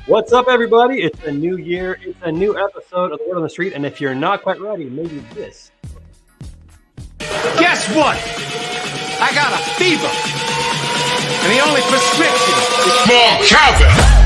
What's up, everybody? It's a new year. It's a new episode of The Word on the Street. And if you're not quite ready, maybe this. Guess what? I got a fever. And the only prescription is small Calvin.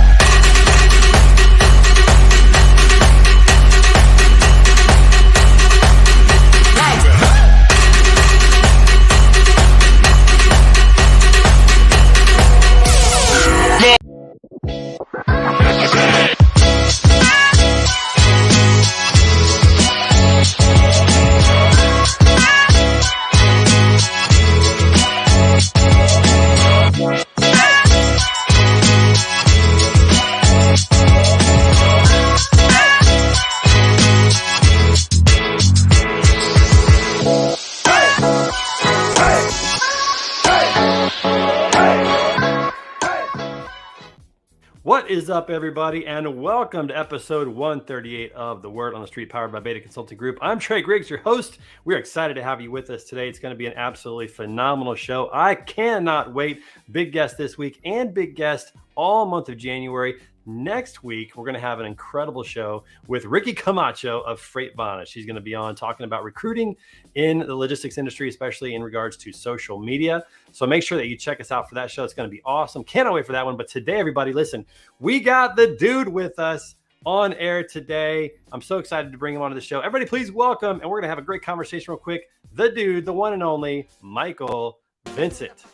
What is up, everybody, and welcome to episode 138 of The Word on the Street, powered by Beta Consulting Group. I'm Trey Griggs, your host. We're excited to have you with us today. It's going to be an absolutely phenomenal show. I cannot wait. Big guest this week and big guest all month of January. Next week, we're going to have an incredible show with Ricky Camacho of Freightbana. She's going to be on talking about recruiting in the logistics industry, especially in regards to social media. So make sure that you check us out for that show. It's going to be awesome. Cannot wait for that one. But today, everybody, listen, we got the dude with us on air today. I'm so excited to bring him onto the show. Everybody, please welcome, and we're going to have a great conversation real quick, the dude, the one and only Michael Vincent.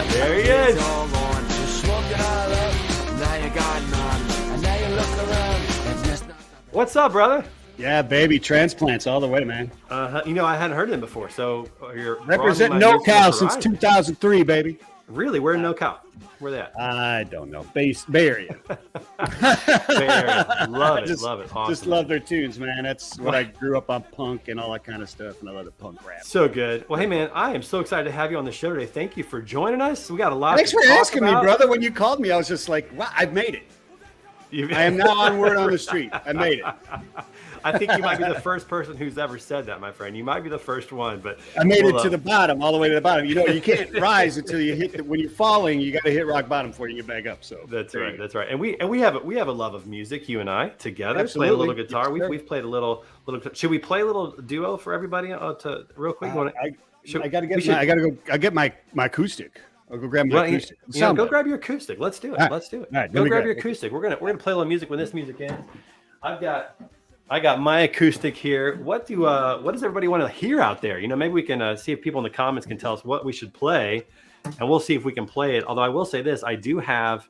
There he is. What's up, brother? Yeah, baby, transplants all the way, man. You know, I hadn't heard of them before. So you're representing NoCal since 2003, baby. Really? Where in NoCal? Where they at? I don't know. Bay Area. Bay Area. Love it. Love it. Awesome. Just love their tunes, man. That's what I grew up on, punk and all that kind of stuff, and I love the punk rap. So good. Well, hey, man, I am so excited to have you on the show today. Thank you for joining us. We got a lot. Thanks to for talk asking about. me, brother. When you called me, I was just like, wow, I've made it. I am now on Word on the Street. I made it. I think you might be the first person who's ever said that, my friend. You might be the first one, but I made it to the bottom, all the way to the bottom. You know, you can't rise until you hit. When you're falling, you got to hit rock bottom before you get back up. So that's right. That's right. And we have a love of music, you and I together. Absolutely. Play a little guitar. We've played a little. Should we play a little duo for everybody? To real quick. I got to get my acoustic. I'll go grab my acoustic. Go grab your acoustic. Let's do it. Right. Let's do it. Right, go grab your acoustic. We're gonna play a little music when this music ends. I got my acoustic here. What does everybody want to hear out there? You know, maybe we can see if people in the comments can tell us what we should play, and we'll see if we can play it. Although I will say this, I do have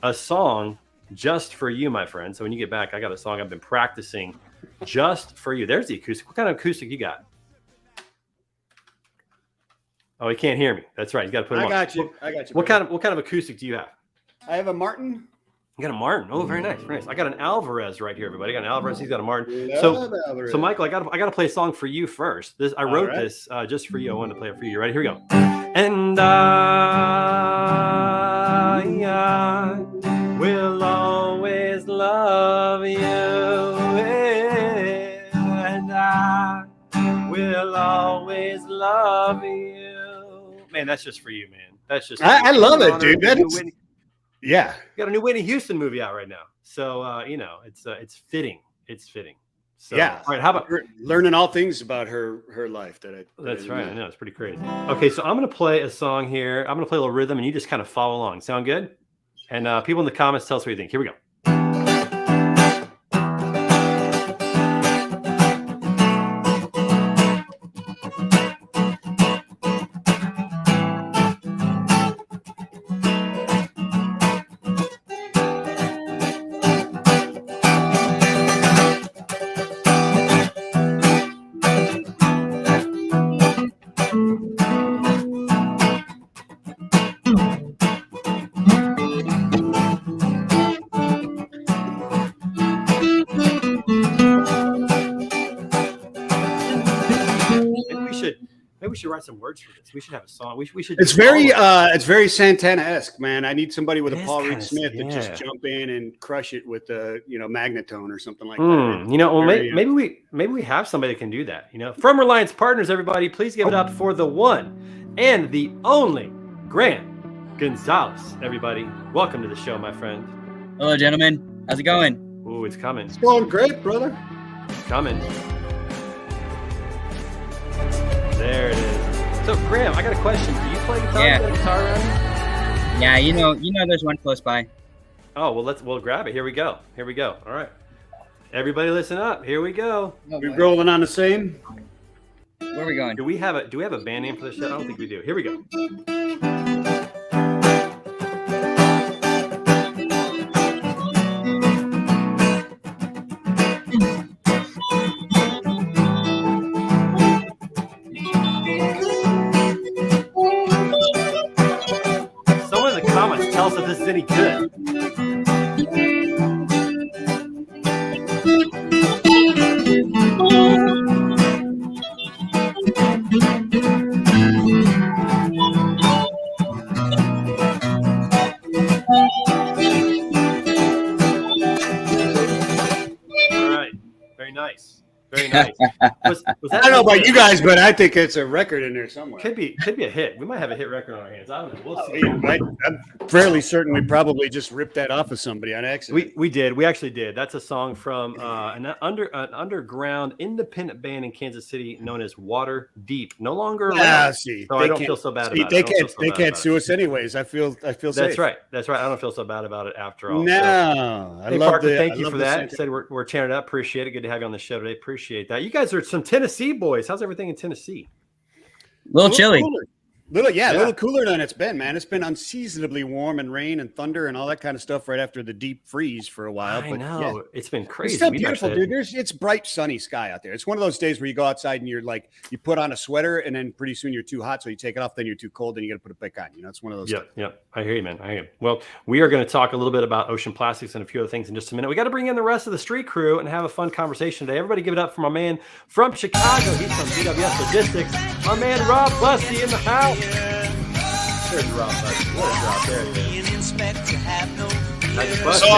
a song just for you, my friend. So when you get back, I got a song I've been practicing just for you. There's the acoustic. What kind of acoustic you got? Oh, he can't hear me. That's right. You got to put him on. I got you. What kind of acoustic do you have? I have a Martin. You got a Martin. Oh, very nice, very nice. I got an Alvarez right here, everybody. I got an Alvarez. He's got a Martin. So Michael, I got to play a song for you first. I wrote this just for you. I wanted to play it for you. You ready? Here we go. And I will always love you, and I will always love you. Man, that's just for you, man. That's just. I love it, dude. Yeah, we got a new Whitney Houston movie out right now, so it's fitting. It's fitting. So, yeah. All right. How about learning all things about her life? That's right. I know, it's pretty crazy. Okay, so I'm gonna play a song here. I'm gonna play a little rhythm, and you just kind of follow along. Sound good? And people in the comments, tell us what you think. Here we go. Maybe we should write some words for this. We should have a song. We should. It's very Santana-esque, man. I need somebody with a Paul Reed Smith to just jump in and crush it with the magnetone or something like that. You know, well, maybe we have somebody that can do that. You know, from Reliance Partners, everybody, please give it up for the one and the only Grant Gonzalez, everybody. Welcome to the show, my friend. Hello, gentlemen. How's it going? Ooh, it's coming. It's going great, brother. It's coming. There it is. So, Graham, I got a question. Do you play guitar? Yeah. You got a guitar around you? Yeah, you know, there's one close by. Oh, well, we'll grab it. Here we go. All right. Everybody listen up. Here we go. We rolling on the same? Where are we going? Do we have a band name for this show? I don't think we do. Here we go. Someone in the comments tell us if this is any good. Very nice. Was that I don't know about you guys, but I think it's a record in there somewhere. Could be a hit. We might have a hit record on our hands. I don't know. We'll see. I'm fairly certain we probably just ripped that off of somebody on accident. We did. We actually did. That's a song from an underground independent band in Kansas City known as Water Deep. No longer around. See, so I don't feel so bad about it. They can't sue us anyways. I feel safe. That's right. I don't feel so bad about it after all. No, so, hey, Parker, thank you for that. Said we're chanting up. Appreciate it. Good to have you on the show today. Appreciate that. You guys are some Tennessee boys. How's everything in Tennessee? A little chilly. A little cooler than it's been, man. It's been unseasonably warm and rain and thunder and all that kind of stuff right after the deep freeze for a while. I know. It's been crazy. It's still beautiful, dude. It's bright, sunny sky out there. It's one of those days where you go outside and you're like, you put on a sweater and then pretty soon you're too hot, so you take it off, then you're too cold, and you got to put it back on. You know, it's one of those. Yep. I hear you, man. I hear you. Well, we are going to talk a little bit about ocean plastics and a few other things in just a minute. We got to bring in the rest of the street crew and have a fun conversation today. Everybody give it up for my man from Chicago. He's from GWS Logistics. My man, Rob Busty in the house. There's Rob Busty. What a drop. There he is. Magic Bus, baby.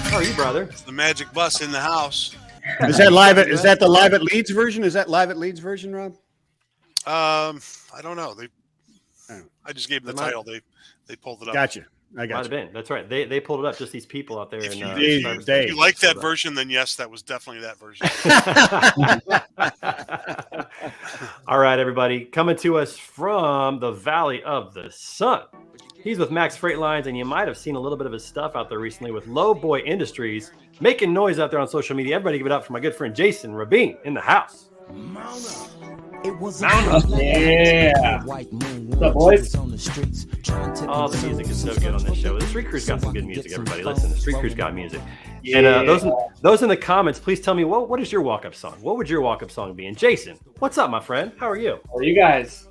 How are you, brother? It's the Magic Bus in the house. Is that live? Is that the Live at Leeds version? Is that Live at Leeds version, Rob? I don't know. I just gave them the title. They pulled it up. Gotcha. I got Might have been. That's right. They pulled it up. Just these people out there. If you like that version, then yes, that was definitely that version. All right, everybody. Coming to us from the Valley of the Sun. He's with Max Freight Lines, and you might have seen a little bit of his stuff out there recently with Low Boy Industries, making noise out there on social media. Everybody give it up for my good friend Jason Rabin in the house. It was yeah. What's up, boys? Oh, the music is so good on this show. The Street Crew's got some good music, everybody. Listen, the Street Crew's got music. Yeah. And those in the comments, please tell me, what is your walk-up song? What would your walk-up song be? And Jason, what's up, my friend? How are you? How are you guys?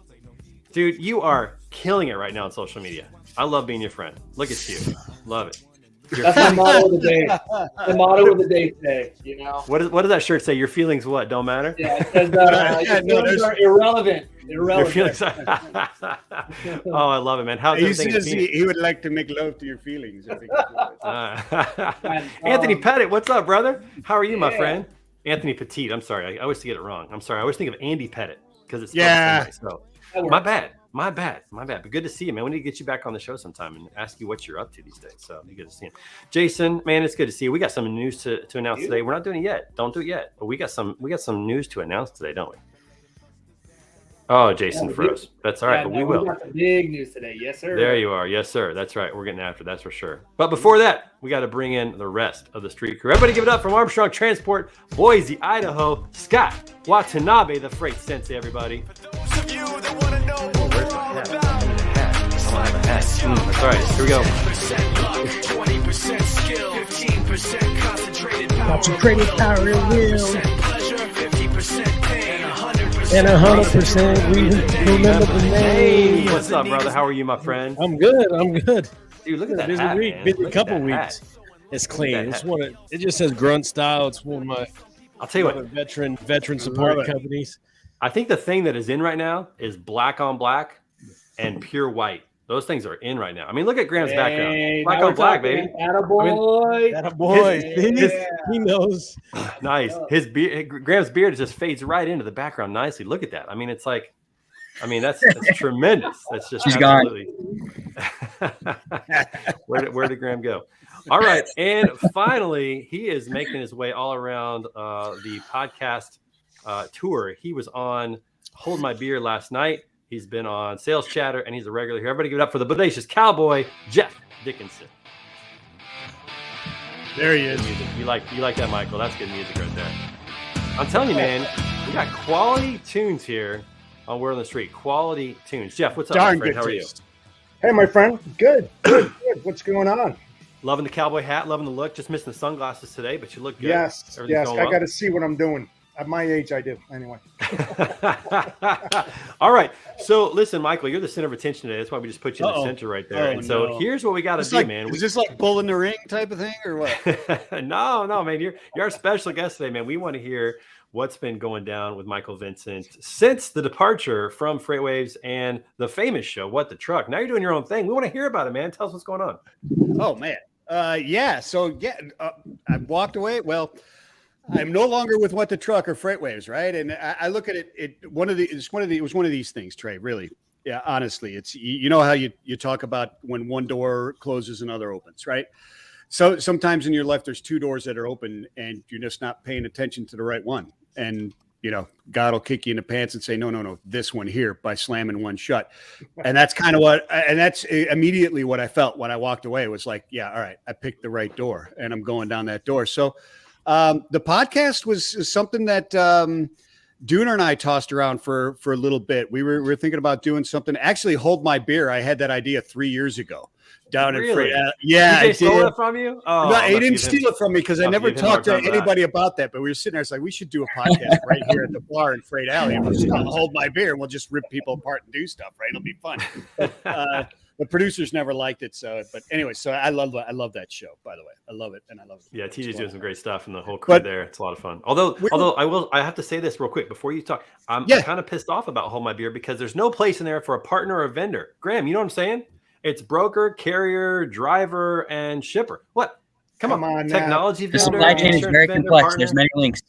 Dude, you are killing it right now on social media. I love being your friend. Look at you. Love it. That's my motto of the day. The motto of the day today, you know. What does that shirt say? Your feelings what? Don't matter? Yeah, it says your feelings are irrelevant. Your feelings are... Oh, I love it, man. How's he everything? says he would like to make love to your feelings. I think Anthony Pettit, what's up, brother? How are you, my friend? Anthony Petit. I'm sorry. I always get it wrong. I'm sorry. I always think of Andy Pettit because it's so my bad. But good to see you, man. We need to get you back on the show sometime and ask you what you're up to these days. So be good to see you. Jason, man, it's good to see you. We got some news to announce today. We're not doing it yet. Don't do it yet. But we got some news to announce today, don't we? Oh, Jason froze. That's all right, but we will. We got some big news today. Yes, sir. There you are. Yes, sir. That's right. We're getting after that's for sure. But before that, we got to bring in the rest of the street crew. Everybody give it up from Armstrong Transport, Boise, Idaho, Scott Watanabe, the freight sensei, everybody. Where's my hat? I need a hat. I don't have a hat. That's all right. Here we go. 20% skill, 15% concentrated power will, 50% pain, 100% we remember the name. Hey, what's up, brother? How are you, my friend? I'm good. Dude, look at that busy hat, week, man. busy Look couple at that weeks. hat. It's clean. It's it just says grunt style. It's one of my I'll tell you what, veteran support companies. I think the thing that is in right now is black on black and pure white. Those things are in right now. I mean, look at Graham's background. Black on black, baby. Attaboy. He knows. Nice. Graham's beard just fades right into the background nicely. Look at that. I mean, it's like I mean, that's tremendous. That's just She's absolutely. Where did Graham go? All right, and finally, he is making his way all around the podcast tour. He was on Hold My Beer last night. He's been on Sales Chatter, and he's a regular here. Everybody give it up for the bodacious cowboy, Jeff Dickinson. There he is. You like that, Michael? That's good music right there. I'm telling you, man, we got quality tunes here on Word on the Street. Quality tunes. Jeff, what's up, my friend? How are you? Hey, my friend. Good. Good. What's going on? Loving the cowboy hat, loving the look. Just missing the sunglasses today, but you look good. Yes. Everything's Yes. going I well? got to see what I'm doing. At my age, I do. Anyway. All right. So listen, Michael, you're the center of attention today. That's why we just put you in the center right there. Oh, and so no. here's what we got to do, like, man. Is this like bull in the ring type of thing or what? No, man. You're our special guest today, man. We want to hear what's been going down with Michael Vincent since the departure from Freightwaves and the famous show, What the Truck. Now you're doing your own thing. We want to hear about it, man. Tell us what's going on. Oh, man. Yeah. So, I walked away. Well, I'm no longer with What the Truck or Freightwaves, right? And I look at it. It was one of these things, Trey. Really, yeah. Honestly, it's you know how you talk about when one door closes, another opens, right? So sometimes in your life, there's two doors that are open, and you're just not paying attention to the right one. And God will kick you in the pants and say, no, this one here by slamming one shut. And that's kind of that's immediately what I felt when I walked away. It was like, yeah, all right, I picked the right door, and I'm going down that door. So. The podcast was something that Dooner and I tossed around for a little bit. We were thinking about doing something. Actually, Hold My Beer. I had that idea 3 years ago down in Freight. Yeah, DJ stole it from you? Oh, no, he didn't steal it from me because I never talked to anybody about that. But we were sitting there. It's like we should do a podcast right here at the bar in Freight Alley. And we'll just Hold My Beer, and we'll just rip people apart and do stuff. Right? It'll be fun. But, the producers never liked it, but anyway, so I love that show. By the way, I love it, and I love it. Yeah, TJ's doing some great stuff, and the whole crew there. It's a lot of fun. Although I have to say this real quick before you talk. I'm kind of pissed off about Hold My Beer because there's no place in there for a partner or a vendor. Graham, you know what I'm saying? It's broker, carrier, driver, and shipper. What? Come on technology the vendor. supply chain is very vendor, complex. partner. There's many links.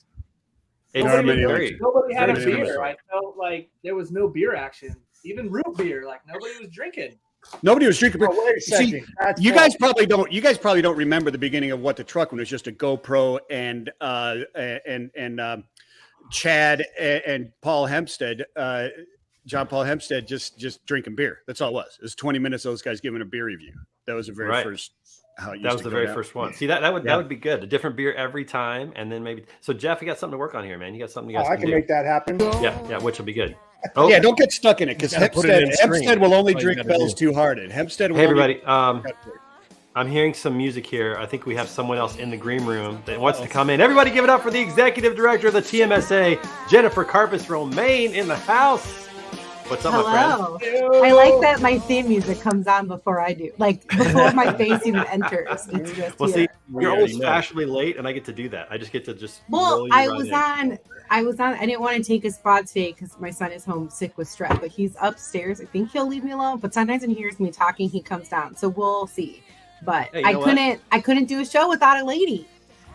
Nobody had a very beer. I felt like there was no beer action. Even root beer, like nobody was drinking. Nobody was drinking. Oh, wait a second. See, you guys probably don't remember the beginning of What the Truck when it was just a GoPro and Chad and Paul Hempstead, John Paul Hempstead, just drinking beer. That's all it was. It was 20 minutes of those guys giving a beer review. That was the very first. That was the very first one. See, that would be good. A different beer every time, and then maybe. So Jeff, you got something to work on here, man. You got something. I can make that happen. Yeah, which will be good. Oh yeah, don't get stuck in it because Hempstead will only drink Bell's Too Hard. And Hempstead. Hey everybody, I'm hearing some music here. I think we have someone else in the green room that wants to come in. Everybody, give it up for the executive director of the TMSA, Jennifer Carpus Romaine, in the house. What's up, my friend? I like that my theme music comes on before I do, like before my face even enters. It's just see, you're always fashionably late, and I get to do that. I just get to just. I was on. I didn't want to take his spot today because my son is home sick with strep, but he's upstairs. I think he'll leave me alone. But sometimes when he hears me talking, he comes down. So we'll see. But hey, I couldn't do a show without a lady.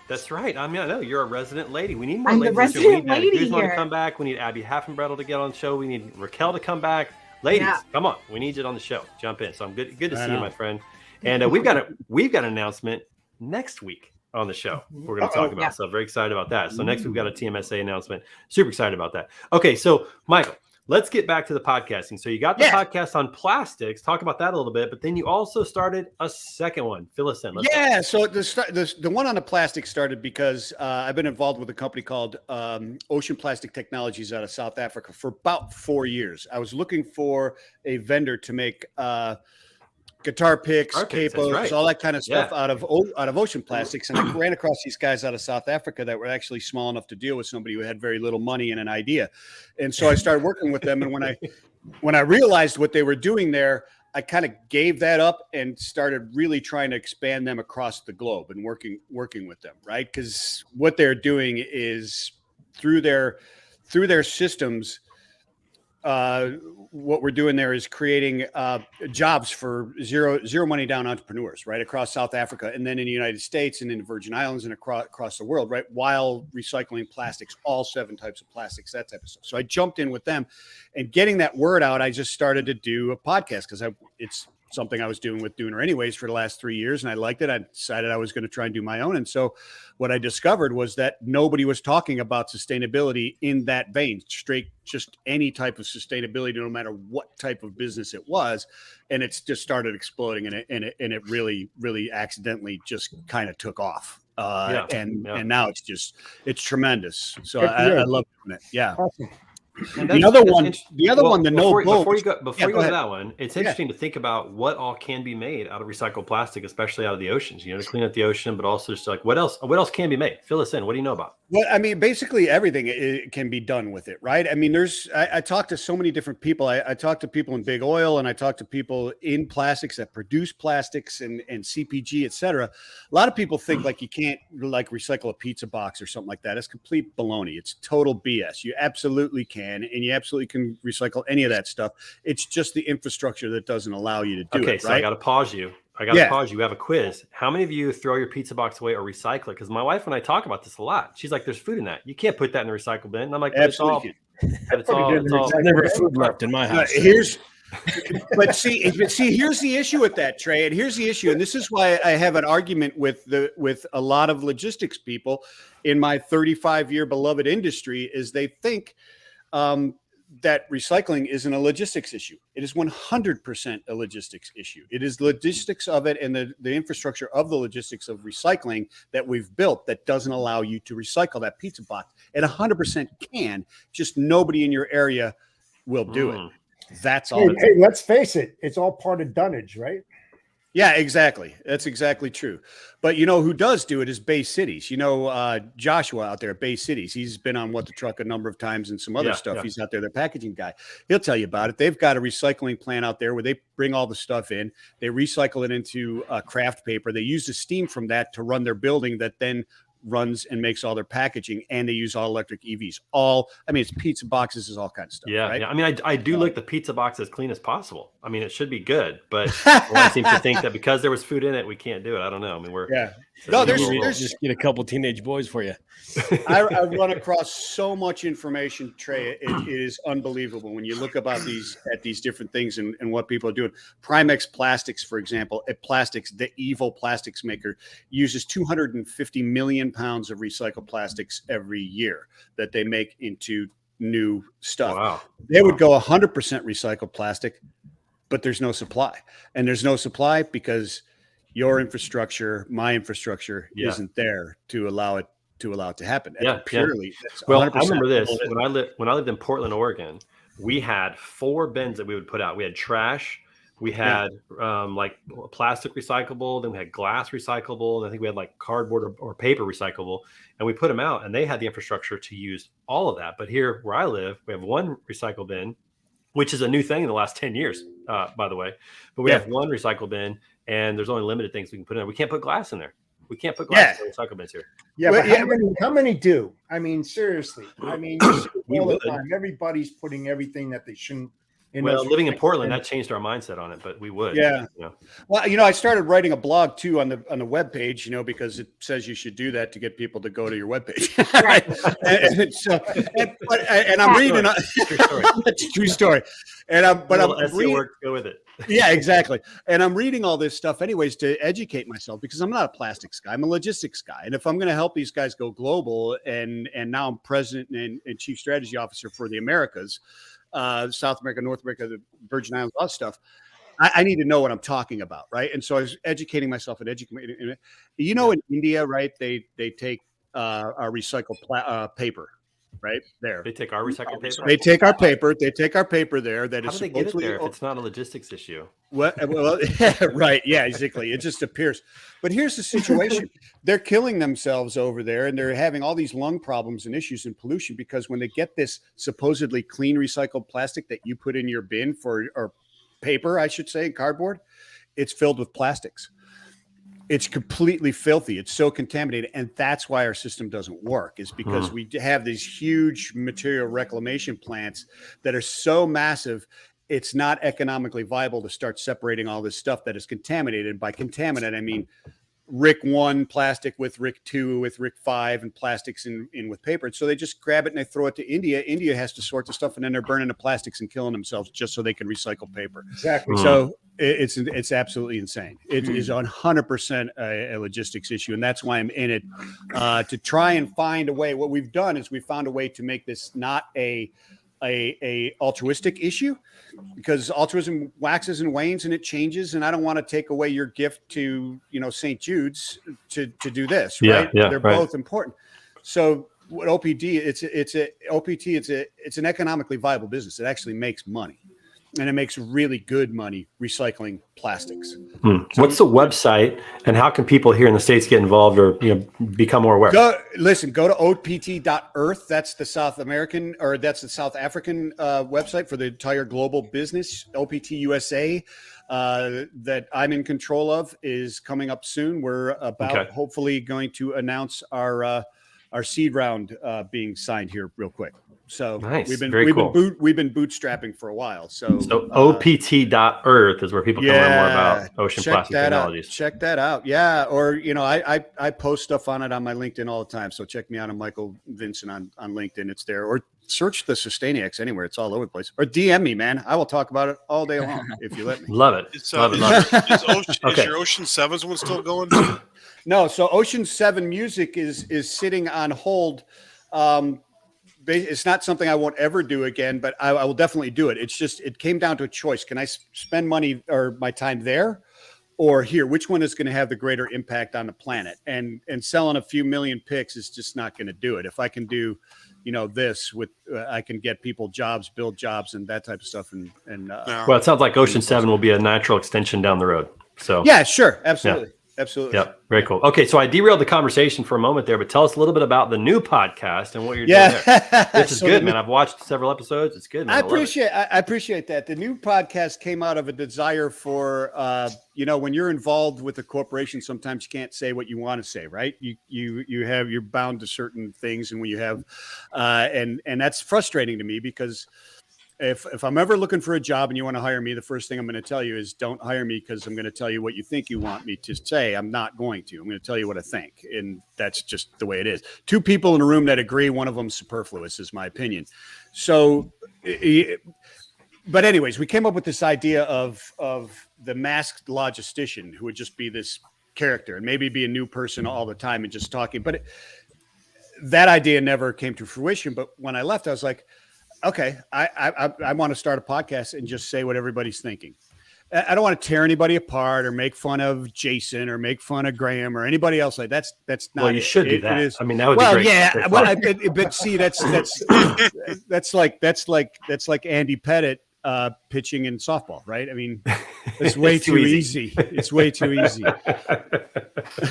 That's right. I mean, I know you're a resident lady. We need more I'm ladies. The resident lady here. Here. To come back. We need Abby Haffenbrettel to get on the show. We need Raquel to come back. Ladies, come on. We need you on the show. Jump in. So I'm good to see you, my friend. And we've got an announcement next week on the show. We're going to talk about. So very excited about that. So next week we've got a TMSA announcement. Super excited about that. Okay, so Michael, let's get back to the podcasting. So you got the podcast on plastics. Talk about that a little bit, but then you also started a second one. Fill us in. So the one on the plastic started because I've been involved with a company called Ocean Plastic Technologies out of South Africa for about 4 years. I was looking for a vendor to make guitar picks, capos, all that kind of stuff out of Ocean Plastics. And I ran across these guys out of South Africa that were actually small enough to deal with somebody who had very little money and an idea. And so I started working with them. And when I realized what they were doing there, I kind of gave that up and started really trying to expand them across the globe and working with them, right? Because what they're doing is through their systems, what we're doing there is creating jobs for zero money down entrepreneurs right across South Africa, and then in the United States and in the Virgin Islands and across the world, right, while recycling plastics, all 7 types of plastics, that type of stuff. So I jumped in with them, and getting that word out, I just started to do a podcast because it's something I was doing with Dooner anyways for the last 3 years, and I liked it. I decided I was going to try and do my own. And so what I discovered was that nobody was talking about sustainability in that vein, straight, just any type of sustainability, no matter what type of business it was. And it's just started exploding, and it really, really accidentally just kind of took off. And now it's tremendous. So I love doing it. Yeah. Awesome. The other one, before you go to that one, it's interesting to think about what all can be made out of recycled plastic, especially out of the oceans, to clean up the ocean, but also just like what else can be made? Fill us in. What do you know about? Well, I mean, basically everything it can be done with it, right? I mean, I talk to so many different people. I talk to people in big oil, and I talk to people in plastics that produce plastics and CPG, et cetera. A lot of people think like you can't like recycle a pizza box or something like that. It's complete baloney. It's total BS. You absolutely can. And you absolutely can recycle any of that stuff. It's just the infrastructure that doesn't allow you to do it. Okay, so right? I got to pause you. Pause you. We have a quiz. How many of you throw your pizza box away or recycle it? Because my wife and I talk about this a lot. She's like, "There's food in that. You can't put that in the recycle bin." And I'm like, "It's all." Never food left in my house. But see, here's the issue with that, Trey, and here's the issue, and this is why I have an argument with a lot of logistics people in my 35-year beloved industry, is they think that recycling isn't a logistics issue. It is 100% a logistics issue. It is logistics of it and the infrastructure of the logistics of recycling that we've built that doesn't allow you to recycle that pizza box. It 100% can, just nobody in your area will do it. That's all. Hey, let's face it. It's all part of dunnage, right? Yeah, exactly. That's exactly true. But who does do it is Bay Cities. Joshua out there at Bay Cities. He's been on What the Truck a number of times and some other stuff. Yeah. He's out there, the packaging guy. He'll tell you about it. They've got a recycling plant out there where they bring all the stuff in. They recycle it into craft paper. They use the steam from that to run their building that then runs and makes all their packaging, and they use all electric EVs. It's pizza boxes, is all kinds of stuff. Yeah, right? Yeah. I mean, I do like the pizza box as clean as possible. I mean, it should be good, but I seem to think that because there was food in it, we can't do it. I don't know. I mean, there's just get a couple teenage boys for you. I run across so much information, Trey. It is unbelievable when you look at these different things and what people are doing. Primex Plastics, for example, the evil plastics maker, uses 250 million pounds of recycled plastics every year that they make into new stuff. Wow. They would go 100% recycled plastic, but there's no supply. And there's no supply because your infrastructure, my infrastructure isn't there to allow it to happen. Purely. Well, I remember this when I lived in Portland, Oregon. We had 4 bins that we would put out. We had trash, we had like plastic recyclable, then we had glass recyclable, and I think we had like cardboard or paper recyclable, and we put them out, and they had the infrastructure to use all of that. But here where I live, we have 1 recycle bin, which is a new thing in the last 10 years, by the way. But we have 1 recycle bin, and there's only limited things we can put in there. We can't put glass in there. We can't put glass in the recycle bins here. Yeah, but how many do? I mean, seriously. I mean, all the time, everybody's putting everything that they shouldn't. Living in Portland, that changed our mindset on it, but we would. Yeah. Well, I started writing a blog too on the webpage, because it says you should do that to get people to go to your webpage. Right. and I'm reading. It's a true story. And I'm reading. Work, go with it. Yeah, exactly. And I'm reading all this stuff anyways to educate myself, because I'm not a plastics guy. I'm a logistics guy. And if I'm going to help these guys go global, and now I'm president and chief strategy officer for the Americas, South America, North America, the Virgin Islands, all that stuff, I need to know what I'm talking about, right? And so I was educating myself and educating. In India, right? They take our recycled paper, right there. They take our recycled paper. They take our paper. They take our paper there. That How is do they get it there if it's not a logistics issue? Well, right. Yeah, exactly. It just appears. But here's the situation. They're killing themselves over there, and they're having all these lung problems and issues and pollution because when they get this supposedly clean recycled plastic that you put in your bin or paper, I should say, cardboard, it's filled with plastics. it's completely filthy. It's so contaminated. And that's why our system doesn't work, is because we have these huge material reclamation plants that are so massive. It's not economically viable to start separating all this stuff that is contaminated. By contaminant, I mean Rick 1 plastic with Rick 2 with Rick 5 and plastics in with paper. And so they just grab it and they throw it to India. India has to sort the stuff, and then they're burning the plastics and killing themselves just so they can recycle paper. Exactly. So it's absolutely insane. It is 100% a logistics issue, and that's why I'm in it, to try and find a way. What we've done is we found a way to make this not a altruistic issue, because altruism waxes and wanes and it changes, and I don't want to take away your gift to St. Jude's to do this, right? They're both important. So what OPD, it's an economically viable business. It actually makes money, and it makes really good money recycling plastics. So what's the website, and how can people here in the States get involved or become more aware? Go to opt.earth. That's the South American, or that's the South African website for the entire global business. OPT USA that I'm in control of is coming up soon. We're about hopefully going to announce our seed round being signed here real quick. So nice. we've been bootstrapping for a while. So opt.earth is where people can learn more about ocean plastic technologies. Check that out. Yeah. Or, I post stuff on it on my LinkedIn all the time. So check me out on Michael Vincent on LinkedIn. It's there. Or search the Sustainiacs anywhere. It's all over the place. Or DM me, man. I will talk about it all day long if you let me. Love it. Love it. Is your Ocean 7's one still going? No. So Ocean 7 music is sitting on hold. It's not something I won't ever do again, but I will definitely do it. It's just, it came down to a choice. Can I spend money or my time there or here? Which one is going to have the greater impact on the planet? And selling a few million picks is just not going to do it. If I can do, this with, I can get people jobs, build jobs, and that type of stuff. Well, it sounds like Ocean 7 will be a natural extension down the road. So yeah, sure. Absolutely. Yeah. Absolutely. Yeah. Very cool. Okay. So I derailed the conversation for a moment there, but tell us a little bit about the new podcast and what you're doing there. This is good, man. I've watched several episodes. It's good, man. I appreciate that. The new podcast came out of a desire for, when you're involved with a corporation, sometimes you can't say what you want to say, right? You're bound to certain things. And when you have, and that's frustrating to me, because if I'm ever looking for a job and you want to hire me, the first thing I'm going to tell you is don't hire me, because I'm going to tell you what you think you want me to say. I'm not going to. I'm going to tell you what I think. And that's just the way it is. Two people in a room that agree, one of them superfluous, is my opinion. So, but anyways, we came up with this idea of the masked logistician, who would just be this character and maybe be a new person all the time and just talking. But that idea never came to fruition. But when I left, I was like, okay, I want to start a podcast and just say what everybody's thinking. I don't want to tear anybody apart or make fun of Jason or make fun of Graham or anybody else. Like that's not. Well, you should do that. I mean, that would be great. Yeah. Well, but see, that's like Andy Pettit pitching in softball, right? I mean, it's way too easy. It's way too easy.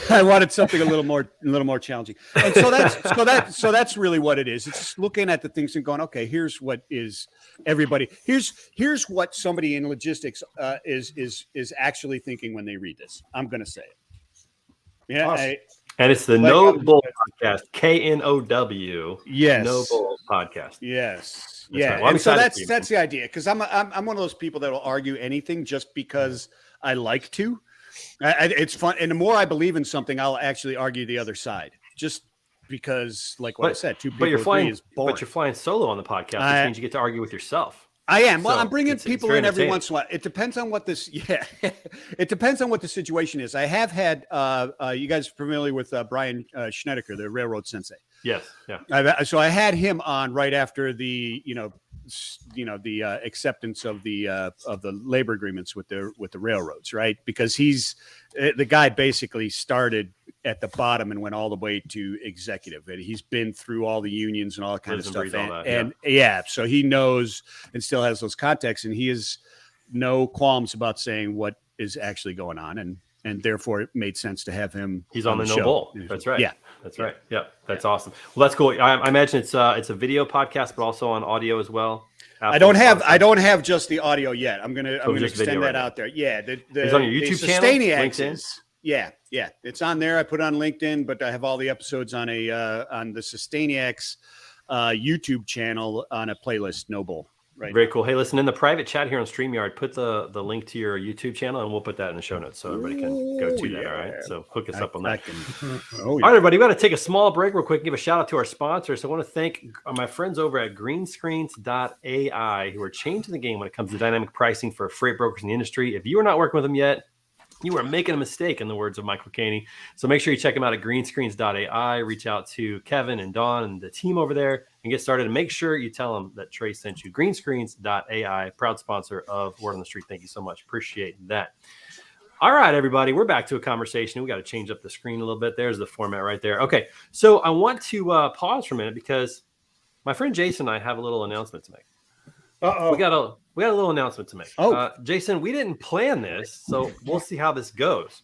I wanted something a little more challenging. And so that's really what it is. It's just looking at the things and going, okay, here's what is everybody. Here's what somebody in logistics is actually thinking when they read this. I'm going to say it. Yeah. Awesome. And it's the No Bull podcast, KNOW. Yes. No Bull podcast. Yes. That's yeah. Right. Well, and so that's the idea. Because I'm one of those people that will argue anything just because I like to. It's fun. And the more I believe in something, I'll actually argue the other side. Just because, like what I said, two people agree is boring. But you're flying solo on the podcast, which means you get to argue with yourself. I am. Well, I'm bringing people in every once in a while. It depends on what this. Yeah, it depends on what the situation is. I have had. You guys are familiar with Brian Schnedeker, the railroad sensei? Yes. Yeah. So I had him on right after the acceptance of the labor agreements with the railroads, right? Because he's the guy basically started at the bottom and went all the way to executive. And he's been through all the unions and all that kind of stuff. So he knows and still has those contacts, and he has no qualms about saying what is actually going on. And therefore it made sense to have him. He's on the No Bull. That's right. Yeah. That's right. Yeah. That's awesome. Well, that's cool. I imagine it's a video podcast, but also on audio as well. I don't have just the audio yet. I'm gonna extend that out there. Yeah. It's on your YouTube channel. Sustainiacs Yeah, it's on there. I put it on LinkedIn, but I have all the episodes on on the Sustainiacs YouTube channel on a playlist, Noble. Right. Very cool. Hey, listen, in the private chat here on StreamYard, put the link to your YouTube channel, and we'll put that in the show notes so everybody can go to that. All right. So hook us up on that. All right, everybody, we got to take a small break real quick and give a shout out to our sponsors. So I want to thank my friends over at greenscreens.ai who are changing the game when it comes to dynamic pricing for freight brokers in the industry. If you are not working with them yet, you are making a mistake, in the words of Michael Caney. So make sure you check them out at greenscreens.ai. Reach out to Kevin and Dawn and the team over there and get started. And make sure you tell them that Trey sent you. Greenscreens.ai, proud sponsor of Word on the Street. Thank you so much. Appreciate that. All right, everybody, we're back to a conversation. We got to change up the screen a little bit. There's the format right there. Okay, so I want to pause for a minute because my friend Jason and I have a little announcement to make. We got a little announcement to make. Jason, we didn't plan this, so we'll see how this goes.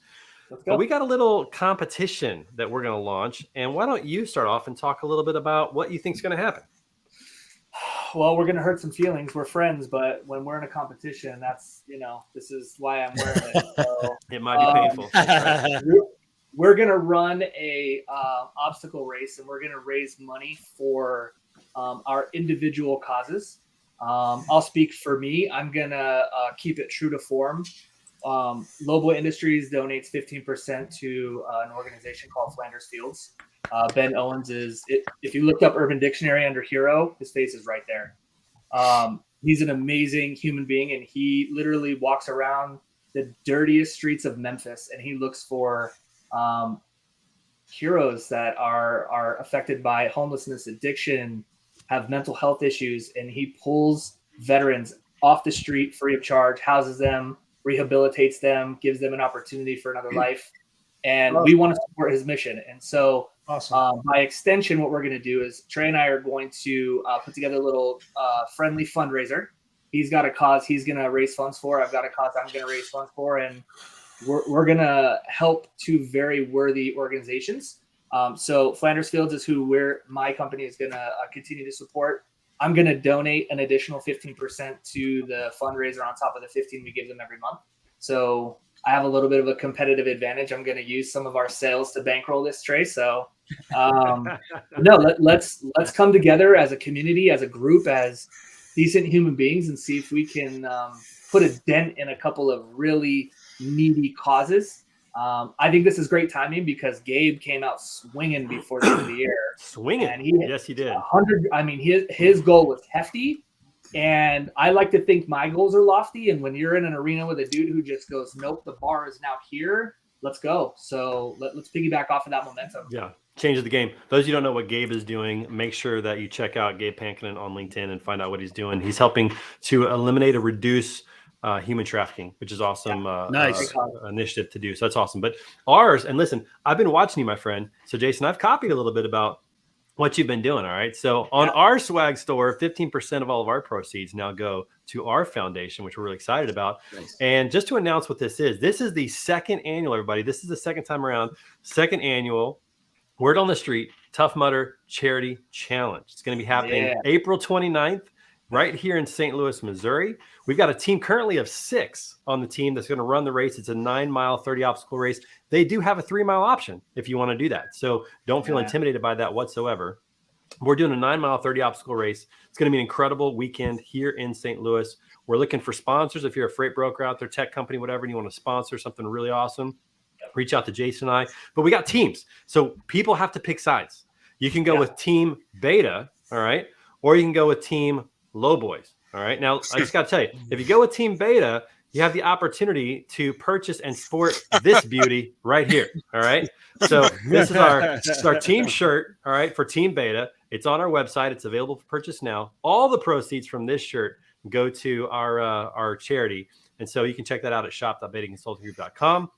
But we got a little competition that we're going to launch, and why don't you start off and talk a little bit about what you think is going to happen? Well, we're going to hurt some feelings. We're friends, but when we're in a competition, that's, this is why I'm wearing it. So, it might be painful. We're going to run a obstacle race, and we're going to raise money for our individual causes. I'll speak for me. I'm going to keep it true to form. Lobo Industries donates 15% to an organization called Flanders Fields. Ben Owens if you looked up Urban Dictionary under hero, his face is right there. He's an amazing human being, and he literally walks around the dirtiest streets of Memphis, and he looks for heroes that are affected by homelessness, addiction, have mental health issues, and he pulls veterans off the street free of charge, houses them, rehabilitates them, gives them an opportunity for another life. And we want to support his mission. And so by extension, what we're going to do is Trey and I are going to put together a little friendly fundraiser. He's got a cause he's going to raise funds for. I've got a cause I'm going to raise funds for. And we're going to help two very worthy organizations. So Flanders Fields is who my company is going to continue to support. I'm going to donate an additional 15% to the fundraiser on top of the 15 we give them every month. So I have a little bit of a competitive advantage. I'm going to use some of our sales to bankroll this, Trey. So let's come together as a community, as a group, as decent human beings, and see if we can put a dent in a couple of really needy causes. I think this is great timing because Gabe came out swinging before the end of the year. Swinging, and yes, he did. 100. I mean, his goal was hefty, and I like to think my goals are lofty. And when you're in an arena with a dude who just goes, "Nope, the bar is now here. Let's go." So let's piggyback off of that momentum. Yeah, changes the game. Those of you who don't know what Gabe is doing, make sure that you check out Gabe Pankinen on LinkedIn and find out what he's doing. He's helping to eliminate or reduce human trafficking, which is awesome. Nice initiative to do. So that's awesome. But ours, and listen, I've been watching you, my friend. So Jason, I've copied a little bit about what you've been doing. All right. So on our swag store, 15% of all of our proceeds now go to our foundation, which we're really excited about. Nice. And just to announce what this is the second annual, everybody. This is the second time around, second annual Word on the Street Tough Mudder Charity Challenge. It's going to be happening April 29th. Right here in St. Louis, Missouri. We've got a team currently of 6 on the team that's going to run the race. It's a 9-mile, 30 obstacle race. They do have a 3-mile option if you want to do that. So don't feel intimidated by that whatsoever. We're doing a 9-mile, 30 obstacle race. It's going to be an incredible weekend here in St. Louis. We're looking for sponsors. If you're a freight broker out there, tech company, whatever, and you want to sponsor something really awesome, reach out to Jason and I. But we got teams. So people have to pick sides. You can go with Team Beta, all right? Or you can go with Team Low Boys. All right. Now, I just got to tell you, if you go with Team Beta, you have the opportunity to purchase and sport this beauty right here. All right. So this is our team shirt. All right. For Team Beta. It's on our website. It's available for purchase now. All the proceeds from this shirt go to our charity. And so you can check that out at shop.betaconsultinggroup.com.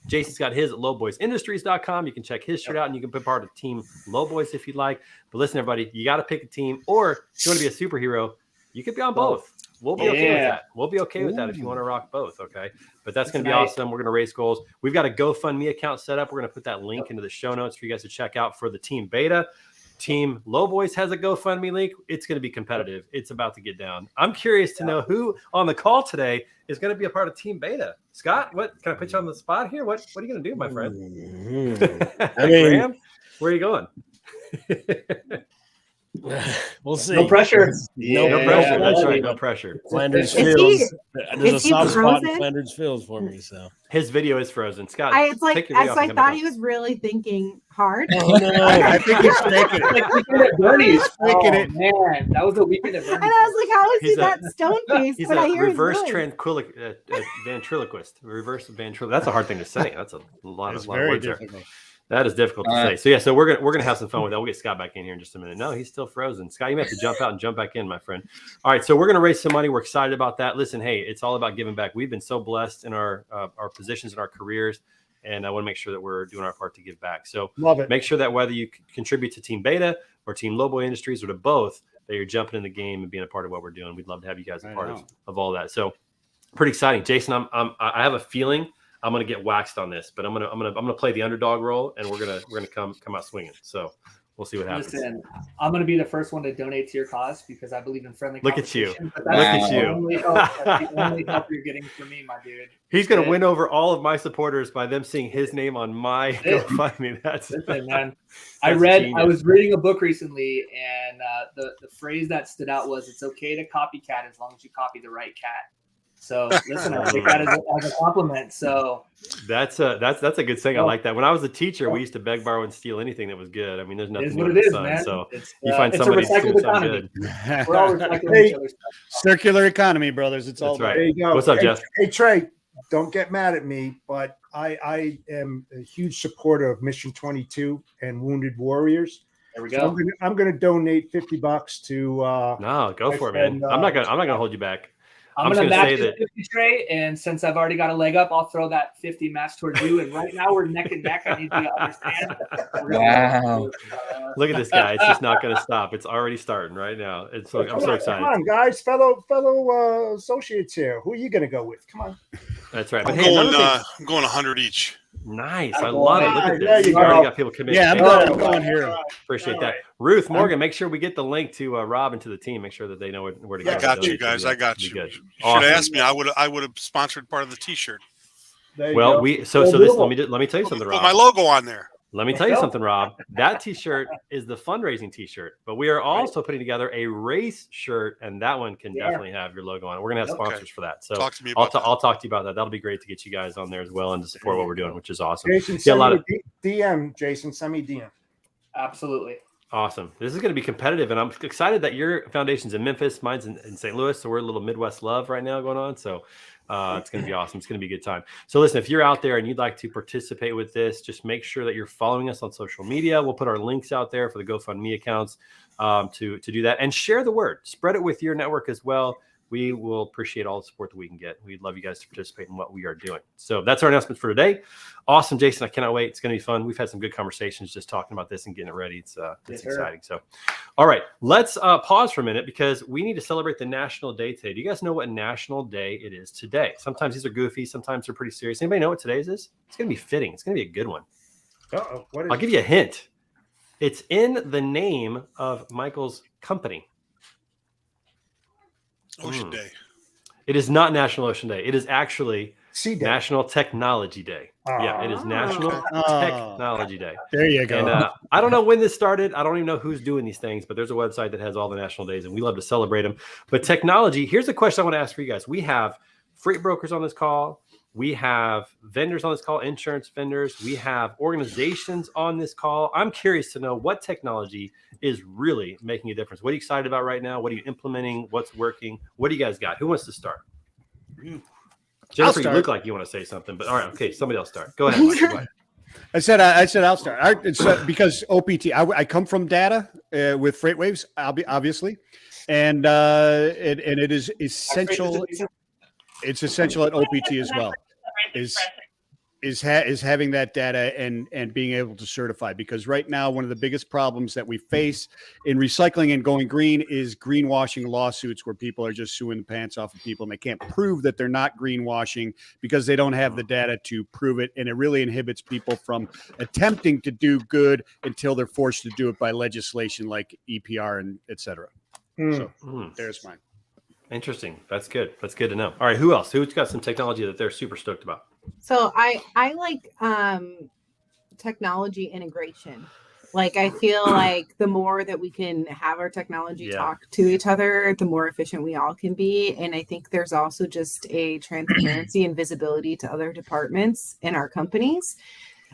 Jason's got his at lowboysindustries.com. You can check his shirt out, and you can be part of Team Low Boys if you'd like. But listen, everybody, you got to pick a team. Or if you want to be a superhero, you could be on both. We'll be okay with that. We'll be okay with that if you want to rock both, okay? But that's going to be awesome. We're going to raise goals. We've got a GoFundMe account set up. We're going to put that link into the show notes for you guys to check out for the Team Beta. Team Low Boys has a GoFundMe link. It's going to be competitive. It's about to get down. I'm curious to know who on the call today is going to be a part of Team Beta. Scott, what can I put you on the spot here? What are you going to do, my friend? I mean, Graham, where are you going? We'll see. No pressure. No pressure. That's right. No pressure. Flanders Is Fields. There's a is he soft spot in frozen? Flanders Fields for me. So His video is frozen. Scott, It's like take your video off I and come thought back he on. was really thinking hard. oh no, I think he's faking it. Like Weekend at Bernie's. Faking it. Man, that was the Weekend at And Bernie's. I was like, how is he He's a- that stone faced? He's But I a hear reverse his voice. ventriloquist. Reverse ventriloquist. That's a hard thing to say. That's a lot It's of very words there. difficult. That is difficult to say. So yeah, so we're gonna have some fun with that. We'll get Scott back in here in just a minute. No, he's still frozen. Scott, you may have to jump out and jump back in, my friend. All right, so we're gonna raise some money. We're excited about that. Listen, hey, it's all about giving back. We've been so blessed in our positions in our careers, and I want to make sure that we're doing our part to give back. So Love it. make sure that whether you contribute to Team Beta or Team Lobo Industries or to both, that you're jumping in the game and being a part of what we're doing. We'd love to have you guys a part of all that. So pretty exciting, Jason. I have a feeling I'm gonna get waxed on this, but I'm gonna play the underdog role, and we're gonna come out swinging. So we'll see what happens. Listen, I'm going to be the first one to donate to your cause because I believe in friendly Look at you. competition, but Look that's at the you. only help you're getting from me, my dude. He's gonna win over all of my supporters by them seeing his name on my it. GoFundMe. That's Listen, man. that's I genius. was reading a book recently, and the phrase that stood out was, "It's okay to copycat as long as you copy the right cat." So listen, I take that as a compliment. So That's a good saying. I like that. When I was a teacher, we used to beg, borrow, and steal anything that was good. I mean, there's it nothing is new what in it the is, sun. man. So It's, you find it's a somebody who's doing recycled something economy. good. We're all recycling Hey, each other's stuff. Circular economy, brothers. It's all That's about right. There you go. What's up, Hey, Jeff? Hey, Trey, don't get mad at me, but I am a huge supporter of Mission 22 and Wounded Warriors. There we So go. I'm gonna donate $50 to. No, go my for it, man. friend, I'm not gonna hold you back. I'm I'm going to just gonna match say the 50 Trey, and since I've already got a leg up, I'll throw that 50 match towards you. And right now we're neck and neck. I need you to understand. Wow. Look at this guy. It's just not gonna stop. It's already starting right now. I'm so Come excited. on, guys, fellow associates here. Who are you gonna go with? Come on. That's right. But I'm hey, going. another thing. I'm going 100 each. Nice. I love it. Look at There this. you You already go. got people committed. Yeah, I'm Thank you. going here. Appreciate All that. right. Ruth Morgan, make sure we get the link to Rob and to the team. Make sure that they know where to go. I got you Donate to guys. that. I got Be you. good. You should Awesome. have asked me. I would have sponsored part of the T-shirt. There you Well, go. we so this let me tell you something, Put my Rob. logo on there. Let me tell you something, Rob. That T-shirt is the fundraising T-shirt, but we are also putting together a race shirt, and that one can definitely have your logo on it. We're gonna have Okay. sponsors for that, so Talk to me about that. I'll talk to you about that. That'll be great to get you guys on there as well and to support what we're doing, which is awesome. Jason, Yeah, a send lot me of a DM. Jason, send me a DM. Absolutely. awesome. This is going to be competitive, and I'm excited that your foundation's in Memphis, mine's in St. Louis, so we're a little Midwest love right now going on. So it's going to be awesome. It's going to be a good time. So listen, if you're out there and you'd like to participate with this, just make sure that you're following us on social media. We'll put our links out there for the GoFundMe accounts to do that, and share the word. Spread it with your network as well. We will appreciate all the support that we can get. We'd love you guys to participate in what we are doing. So that's our announcement for today. Awesome, Jason. I cannot wait. It's going to be fun. We've had some good conversations just talking about this and getting it ready. It's Yes, sir. exciting. So, all right, let's pause for a minute because we need to celebrate the National Day today. Do you guys know what National Day it is today? Sometimes these are goofy. Sometimes they're pretty serious. Anybody know what today's is? It's going to be fitting. It's going to be a good one. Uh-oh. What is I'll give you a hint. It's in the name of Michael's company. Ocean Day. It is not National Ocean Day. It is actually C Day. National Technology Day. Yeah, it is National Technology Day. There you go. And I don't know when this started. I don't even know who's doing these things, but there's a website that has all the national days, and we love to celebrate them. But technology, here's a question I want to ask for you guys. We have freight brokers on this call. We have vendors on this call, insurance vendors. We have organizations on this call. I'm curious to know what technology is really making a difference. What are you excited about right now? What are you implementing? What's working? What do you guys got? Who wants to start? Jennifer, you look like you want to say something, but all right, okay, somebody else start. Go ahead, Mike. Go ahead. I said I'll start. It's because OPT. I come from data with FreightWaves, obviously, and it is essential. It's essential at OPT as well. is having that data and being able to certify, because right now one of the biggest problems that we face in recycling and going green is greenwashing lawsuits, where people are just suing the pants off of people and they can't prove that they're not greenwashing because they don't have the data to prove it, and it really inhibits people from attempting to do good until they're forced to do it by legislation like EPR and etc. So there's mine. Interesting. That's good. That's good to know. All right, who else? Who's got some technology that they're super stoked about? So I like technology integration. Like, I feel like the more that we can have our technology talk to each other, the more efficient we all can be. And I think there's also just a transparency and visibility to other departments in our companies.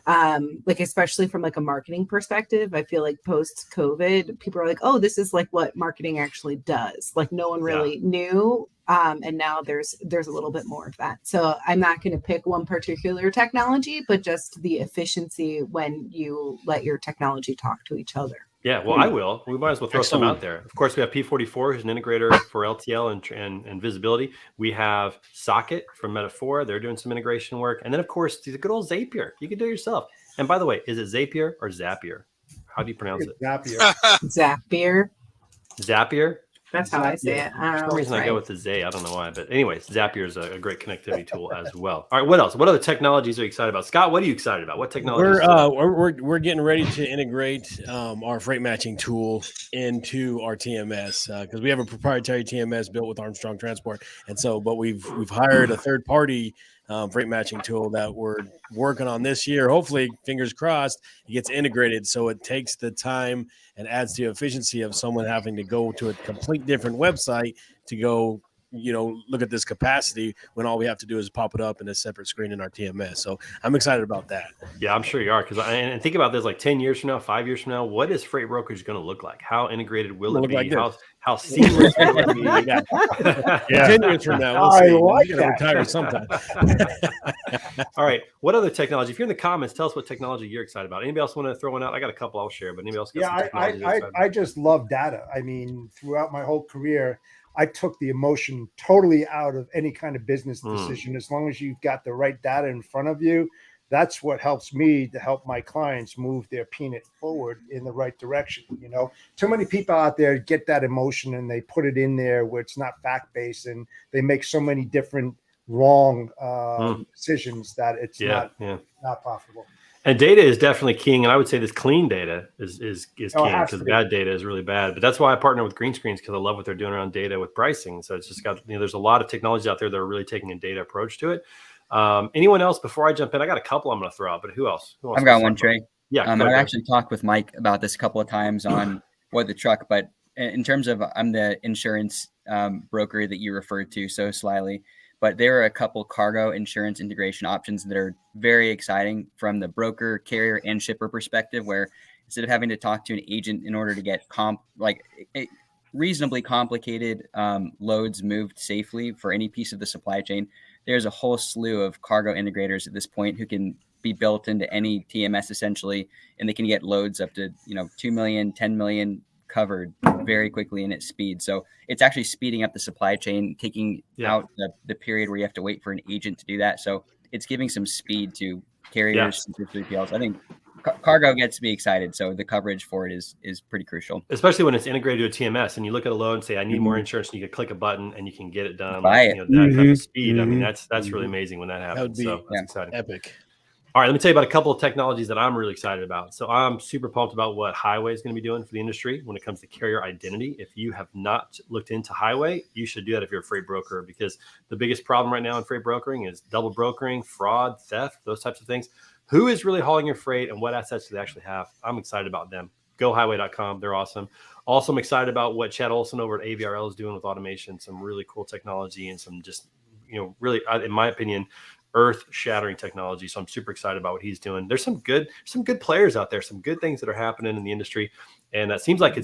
Like, especially from like a marketing perspective, I feel like post COVID, people are like, oh, this is like what marketing actually does. Like, no one really knew. And now there's a little bit more of that. So I'm not going to pick one particular technology, but just the efficiency when you let your technology talk to each other. Yeah, well, I will. We might as well throw some out there. Of course, we have P44, who's an integrator for LTL and visibility. We have Socket from Metaphora. They're doing some integration work. And then, of course, the good old Zapier. You can do it yourself. And by the way, is it Zapier or Zapier? How do you pronounce it? Zapier. Zapier. Zapier? That's how I say it. I don't know. For some reason I go with the Z. I don't know why. But anyways, Zapier is a great connectivity tool as well. All right, what else? What other technologies are you excited about? Scott, what are you excited about? What technology? We're getting ready to integrate our freight matching tool into our TMS because we have a proprietary TMS built with Armstrong Transport, and so but we've hired a third party freight matching tool that we're working on this year. Hopefully, fingers crossed, it gets integrated so it takes the time and adds to the efficiency of someone having to go to a complete different website to go, look at this capacity when all we have to do is pop it up in a separate screen in our TMS. So I'm excited about that. Yeah, I'm sure you are. And think about this, like 10 years from now, 5 years from now, what is freight brokerage going to look like? How integrated will it be? Like how seamless will it be? Yeah. 10 years from now, we'll see. We're going to retire sometime. All right. What other technology? If you're in the comments, tell us what technology you're excited about. Anybody else want to throw one out? I got a couple I'll share, but anybody else got some technology? I just love data. I mean, throughout my whole career, I took the emotion totally out of any kind of business decision. As long as you've got the right data in front of you, that's what helps me to help my clients move their peanut forward in the right direction. Too many people out there get that emotion and they put it in there where it's not fact-based, and they make so many different wrong decisions that it's not profitable. And data is definitely king. And I would say this clean data is king, because bad data is really bad. But that's why I partner with Green Screens, because I love what they're doing around data with pricing. So it's just got, there's a lot of technologies out there that are really taking a data approach to it. Anyone else before I jump in? I got a couple I'm going to throw out, but who else? I've got one, Trey. Yeah. I've actually talked with Mike about this a couple of times on what the truck, but in terms of, I'm the insurance broker that you referred to so slyly. But there are a couple cargo insurance integration options that are very exciting from the broker, carrier, and shipper perspective, where instead of having to talk to an agent in order to get reasonably complicated loads moved safely for any piece of the supply chain, there's a whole slew of cargo integrators at this point who can be built into any TMS essentially, and they can get loads up to 2 million, 10 million covered very quickly in its speed. So it's actually speeding up the supply chain, taking out the period where you have to wait for an agent to do that. So it's giving some speed to carriers and 3PLs. I think cargo gets me excited. So the coverage for it is pretty crucial. Especially when it's integrated to a TMS and you look at a load and say, I need more insurance, and you can click a button and you can get it done. Buy that kind of speed. I mean, that's really amazing when that happens. That would be that's exciting. Epic. All right, let me tell you about a couple of technologies that I'm really excited about. So I'm super pumped about what Highway is going to be doing for the industry when it comes to carrier identity. If you have not looked into Highway, you should do that if you're a freight broker, because the biggest problem right now in freight brokering is double brokering, fraud, theft, those types of things. Who is really hauling your freight and what assets do they actually have? I'm excited about them. GoHighway.com. They're awesome. Also, I'm excited about what Chad Olson over at AVRL is doing with automation, some really cool technology and some just, really, in my opinion, earth-shattering technology. So I'm super excited about what he's doing. There's some good players out there, some good things that are happening in the industry. And it seems like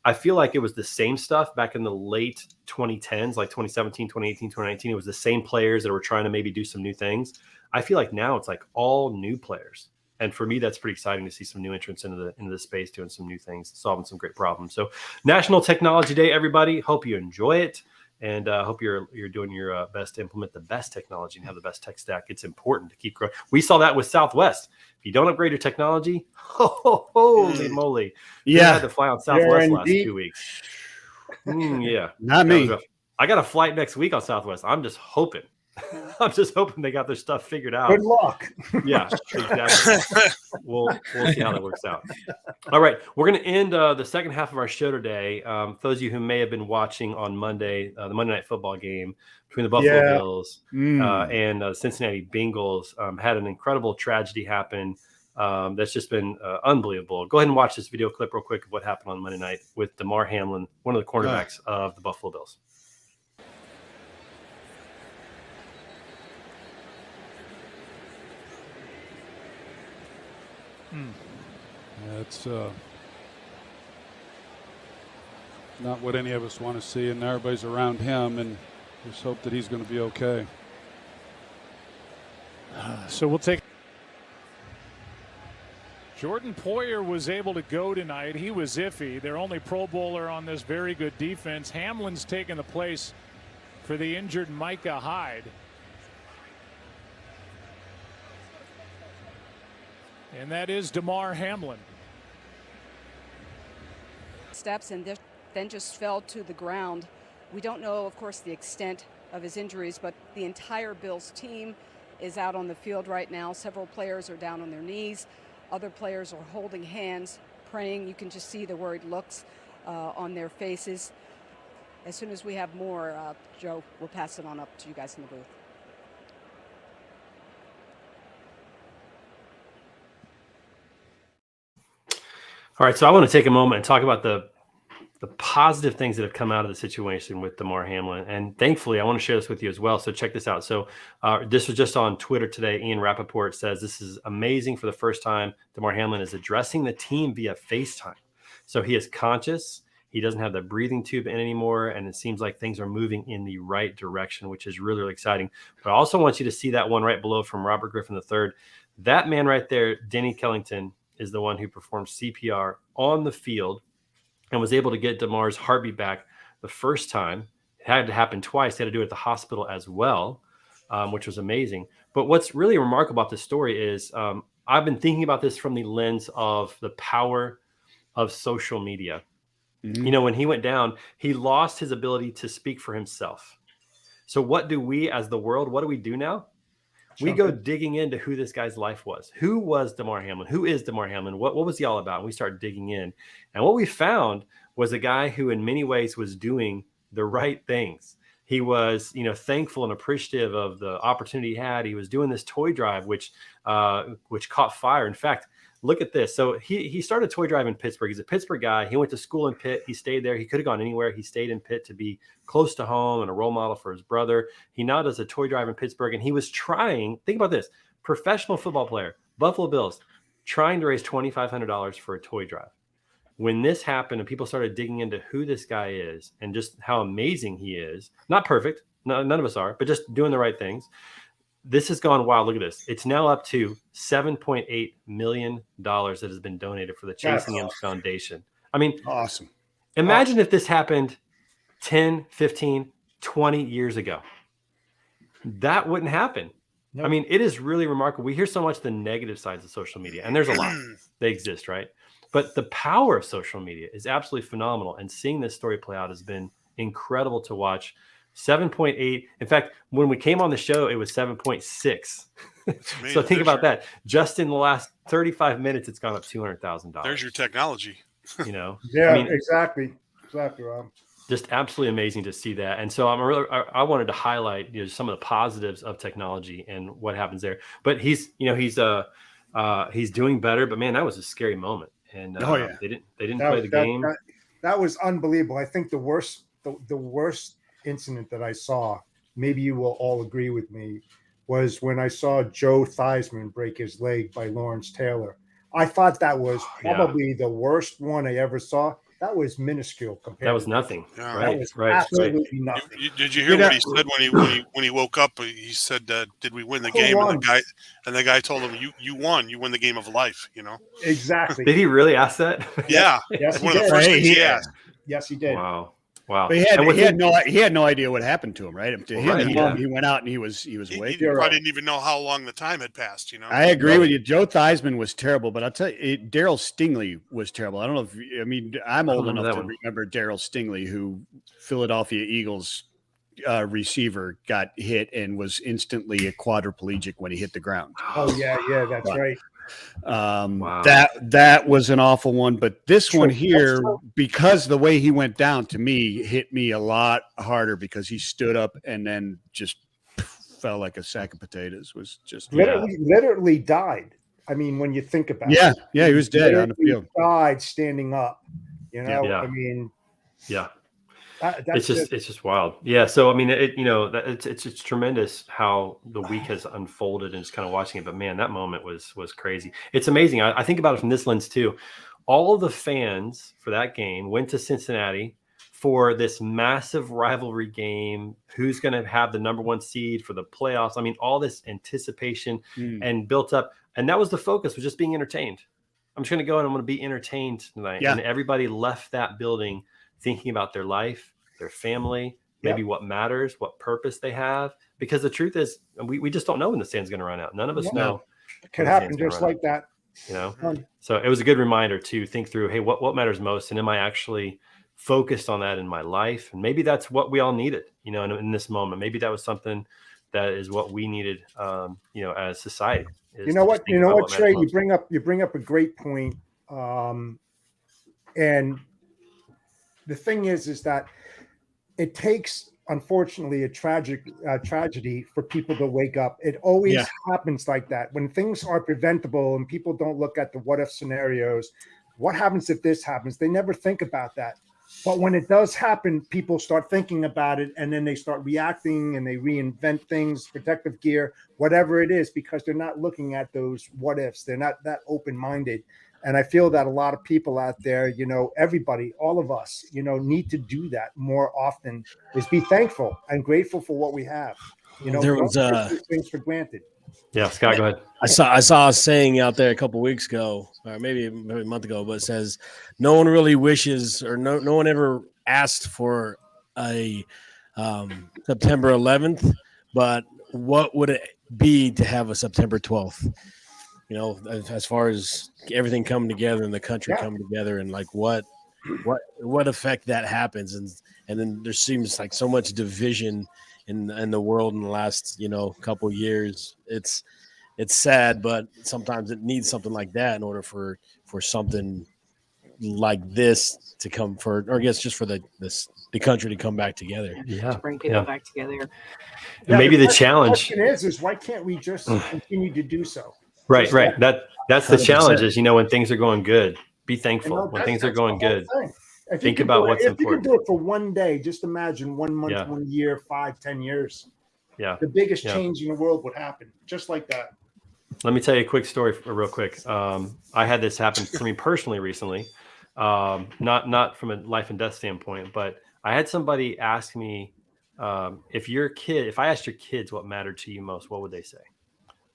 I feel like it was the same stuff back in the late 2010s, like 2017, 2018, 2019. It was the same players that were trying to maybe do some new things. I feel like now it's like all new players. And for me, that's pretty exciting to see some new entrants into the space doing some new things, solving some great problems. So National Technology Day, everybody. Hope you enjoy it. And I hope you're doing your best to implement the best technology and have the best tech stack. It's important to keep growing. We saw that with Southwest. If you don't upgrade your technology, holy moly. Yeah. I had to fly on Southwest last 2 weeks. Yeah. Not me. I got a flight next week on Southwest. I'm just hoping. I'm just hoping they got their stuff figured out. Good luck. Yeah, exactly. We'll see how that works out. All right, we're going to end the second half of our show today. For those of you who may have been watching on Monday, the Monday Night Football game between the Buffalo Bills and Cincinnati Bengals had an incredible tragedy happen. That's just been unbelievable. Go ahead and watch this video clip real quick of what happened on Monday night with Damar Hamlin, one of the cornerbacks of the Buffalo Bills. That's not what any of us want to see, and everybody's around him, and just hope that he's going to be okay. So we'll take. Jordan Poyer was able to go tonight. He was iffy. Their only Pro Bowler on this very good defense. Hamlin's taken the place for the injured Micah Hyde. And that is Damar Hamlin. Steps and then just fell to the ground. We don't know, of course, the extent of his injuries, but the entire Bills team is out on the field right now. Several players are down on their knees. Other players are holding hands, praying. You can just see the worried looks on their faces. As soon as we have more, Joe, we'll pass it on up to you guys in the booth. All right, so I want to take a moment and talk about the positive things that have come out of the situation with Damar Hamlin. And thankfully, I want to share this with you as well. So check this out. So this was just on Twitter today. Ian Rappaport says, this is amazing. For the first time, Damar Hamlin is addressing the team via FaceTime. So he is conscious. He doesn't have the breathing tube in anymore. And it seems like things are moving in the right direction, which is really, really exciting. But I also want you to see that one right below from Robert Griffin III. That man right there, Denny Kellington, is the one who performed CPR on the field and was able to get Damar's heartbeat back the first time. It had to happen twice. They had to do it at the hospital as well, which was amazing. But what's really remarkable about this story is I've been thinking about this from the lens of the power of social media. Mm-hmm. You know, when he went down, he lost his ability to speak for himself. So what do we as the world, what do we do now? We go digging into who this guy's life was. Who was Damar Hamlin? Who is Damar Hamlin? What was he all about? And we started digging in. And what we found was a guy who in many ways was doing the right things. He was, thankful and appreciative of the opportunity he had. He was doing this toy drive, which caught fire. In fact, look at this. So he started a toy drive in Pittsburgh. He's a Pittsburgh guy. He went to school in Pitt. He stayed there. He could have gone anywhere. He stayed in Pitt to be close to home and a role model for his brother. He now does a toy drive in Pittsburgh. And he was trying, think about this, professional football player, Buffalo Bills, trying to raise $2,500 for a toy drive. When this happened and people started digging into who this guy is and just how amazing he is, not perfect, none of us are, but just doing the right things. This has gone wild. Look at this. It's now up to $7.8 million that has been donated for the Chasing M's Foundation. I mean, awesome. Imagine if this happened 10, 15, 20 years ago. That wouldn't happen. Nope. I mean, it is really remarkable. We hear so much the negative sides of social media, and there's a lot. They exist, right? But the power of social media is absolutely phenomenal. And seeing this story play out has been incredible to watch. 7.8. In fact, when we came on the show, it was 7.6. So think about that. Just in the last 35 minutes, it's gone up $200,000. There's your technology. Yeah, exactly, Rob. Just absolutely amazing to see that. And so I wanted to highlight some of the positives of technology and what happens there. But he's doing better. But man, that was a scary moment. And they didn't play the game. That was unbelievable. I think the worst incident that I saw, maybe you will all agree with me, was when I saw Joe Theismann break his leg by Lawrence Taylor. I thought that was probably the worst one I ever saw. That was minuscule compared. That was nothing. Yeah. Right. That was absolutely nothing. Did you hear what he said when he woke up? He said, "Did we win the game?" And the guy told him, "You won. You win the game of life." Exactly. Did he really ask that? Yeah. Yes, one of the first things he asked. Yes, he did. Wow. Wow. But he had no idea what happened to him, right? To him, he went out and he was awake. He probably didn't even know how long the time had passed. I agree with you. Joe Theismann was terrible, but I'll tell you, Daryl Stingley was terrible. I don't know if I'm old enough to remember Daryl Stingley, who Philadelphia Eagles receiver got hit and was instantly a quadriplegic when he hit the ground. Oh yeah, that's right. Wow. That was an awful one, but this one here, because the way he went down, to me, hit me a lot harder because he stood up and then just fell like a sack of potatoes. Was just literally died. I mean, when you think about it, he was dead on the field. Died standing up. You know, Yeah. I mean, it's just wild. Yeah. So I mean, it's tremendous how the week has unfolded and just kind of watching it. But man, that moment was crazy. It's amazing. I think about it from this lens too. All of the fans for that game went to Cincinnati for this massive rivalry game. Who's going to have the number 1 seed for the playoffs? I mean, all this anticipation and built up, and that was the focus, was just being entertained. I'm just going to go and I'm going to be entertained tonight. Yeah. And everybody left that building thinking about their life, their family, maybe what matters, what purpose they have. Because the truth is, we just don't know when the sand's going to run out. None of us know. It could happen just like that. You know? So it was a good reminder to think through, hey, what matters most? And am I actually focused on that in my life? And maybe that's what we all needed, in this moment. Maybe that was something that is what we needed, as society. You know what, Trey, you bring up a great point. And the thing is that it takes, unfortunately, a tragedy for people to wake up. It always happens like that. When things are preventable and people don't look at the what if scenarios, what happens if this happens? They never think about that. But when it does happen, people start thinking about it, and then they start reacting and they reinvent things, protective gear, whatever it is, because they're not looking at those what ifs. They're not that open-minded. And I feel that a lot of people out there, everybody, all of us, need to do that more often, is be thankful and grateful for what we have. There was take things for granted. Yeah, Scott, go ahead. I saw a saying out there a couple weeks ago, or maybe a month ago, but it says, no one really wishes, or no one ever asked for a September 11th, but what would it be to have a September 12th? As far as everything coming together and the country coming together, and like what effect that happens, and then there seems like so much division in the world in the last couple of years. It's sad, but sometimes it needs something like that in order for something like this to come for, or I guess just for the country to come back together. To bring people back together. Maybe the challenge is why can't we just continue to do so? Right. That's the 100%. Challenge is, when things are going good, be thankful. When things are going good, think about what's important. If you can do it for one day, just imagine 1 month, 1 year, 5, 10 years. Yeah. The biggest change in the world would happen just like that. Let me tell you a quick story real quick. I had this happen for me personally recently, not from a life and death standpoint, but I had somebody ask me, if I asked your kids what mattered to you most, what would they say?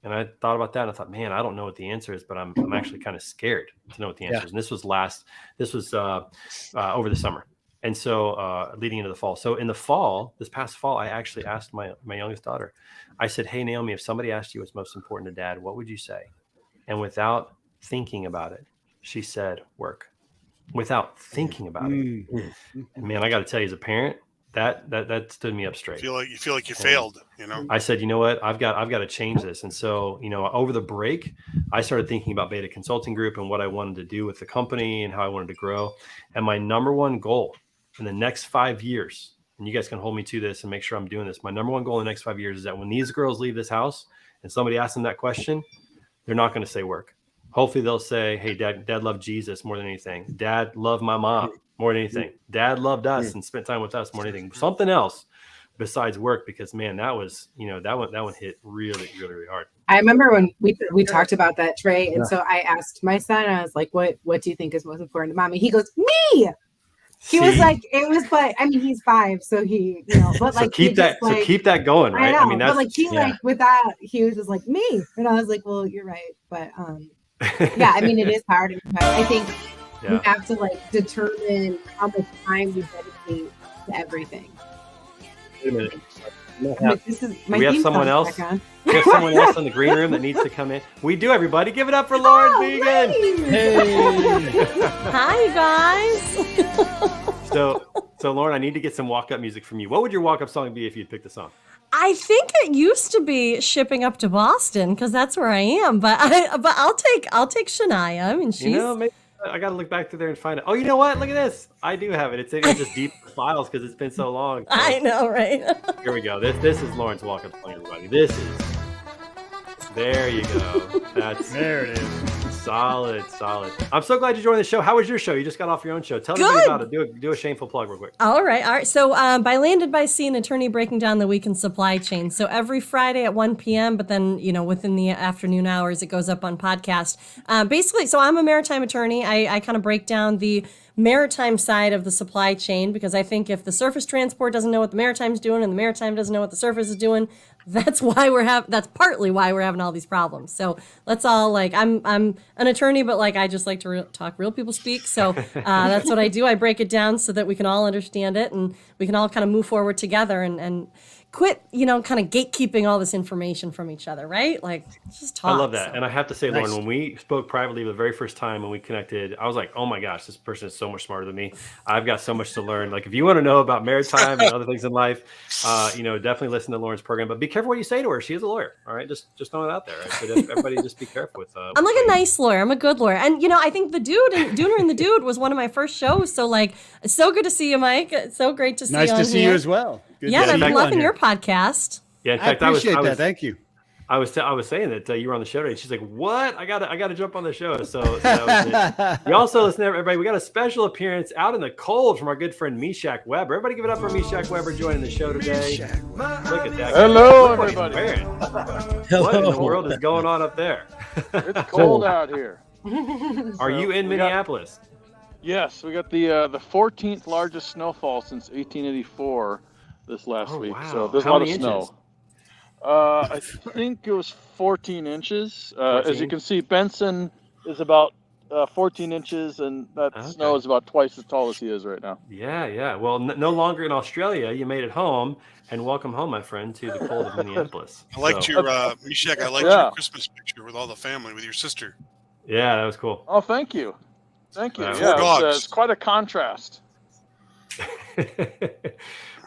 And I thought about that, and I thought, man, I don't know what the answer is, but I'm actually kind of scared to know what the answer is. And this was over the summer, and so leading into the fall. So in the fall, this past fall, I actually asked my youngest daughter. I said, "Hey, Naomi, if somebody asked you what's most important to Dad, what would you say?" And without thinking about it, she said, "Work." Without thinking about it, and man, I got to tell you, as a parent, that stood me up straight. You feel like you failed, I said, you know what, I've got to change this. And so, over the break, I started thinking about Beta Consulting Group and what I wanted to do with the company and how I wanted to grow. And my number one goal in the next 5 years, and you guys can hold me to this and make sure I'm doing this. My number one goal in the next 5 years is that when these girls leave this house and somebody asks them that question, they're not going to say work. Hopefully they'll say, hey, Dad loved Jesus more than anything. Dad loved my mom more than anything. Dad loved us and spent time with us more than anything. Something else besides work, because man, that was, that one hit really, really, really hard. I remember when we talked about that, Trey, and so I asked my son, I was like, what do you think is most important to Mommy? He goes, me. He was like, it was, but I mean, he's 5, so he, but like, so keep that going, right? I mean, that's, but like like with that, he was just like me, and I was like, well, you're right, but yeah, I mean, it is hard. I think you have to like determine how much time you dedicate everything. Wait a minute. This is my We have theme someone song's else. back on. We have someone else in the green room that needs to come in. We do, everybody. Give it up for Lauren Vegan. Hi, you guys. So Lauren, I need to get some walk-up music from you. What would your walk-up song be if you'd pick the song? I think it used to be Shipping Up to Boston because that's where I am. But I'll take Shania. I mean, she's. Maybe I got to look back through there and find it. Oh, you know what? Look at this. I do have it. It's just deep files because it's been so long. So, I know, right? Here we go. This is Lauren's walk-up song, everybody. This is. There you go. There it is. Solid. I'm so glad you joined the show. How was your show? You just got off your own show. Tell everybody about it. Do a shameful plug real quick. All right. So by Land and by Sea, an attorney breaking down the weekend supply chain. So every Friday at 1 p.m., but then, within the afternoon hours, it goes up on podcast. Basically, so I'm a maritime attorney. I kind of break down the maritime side of the supply chain because I think if the surface transport doesn't know what the maritime's doing and the maritime doesn't know what the surface is doing, that's partly why we're having all these problems. So let's all I'm an attorney, but I just like to talk real people speak. So that's what I do. I break it down so that we can all understand it and we can all kind of move forward together and quit, kind of gatekeeping all this information from each other, right? Just talk. I love that. So. And I have to say, Nice. Lauren, when we spoke privately the very first time when we connected, I was like, oh my gosh, this person is so much smarter than me. I've got so much to learn. If you want to know about maritime and other things in life, definitely listen to Lauren's program. But be careful what you say to her. She is a lawyer. All right. Just throwing it out there. Right? So everybody just be careful with I'm like a nice lawyer. I'm a good lawyer. And, I think the Dooner and the Dude was one of my first shows. So, it's so good to see you, Mike. It's so great to see you. Nice on to see here. you as well. Good Yeah, to and see I've you been on loving here. your podcast. Yeah, in I fact, appreciate that. Thank you. I was saying that you were on the show today. She's like, "What? I gotta jump on the show." So that was it. We also listen to everybody. We got a special appearance out in the cold from our good friend Meshach Weber. Everybody, give it up for Meshach Weber joining the show today. Look at that. Hello, Look what he's everybody. wearing. What in the world is going on up there? It's cold out here. Are you in Minneapolis? Yes, we got the 14th largest snowfall since 1884 this last week. Wow. So there's How a lot of many snow. inches? I think it was 14 inches. As you can see, Benson is about 14 inches, and that snow is about twice as tall as he is right now. Yeah. Well, no longer in Australia. You made it home, and welcome home, my friend, to the cold of Minneapolis. I liked your Meshach. I liked Yeah. your Christmas picture with all the family with your sister. Yeah, that was cool. Oh, thank you. Thank you. Four Yeah, dogs. it's quite a contrast.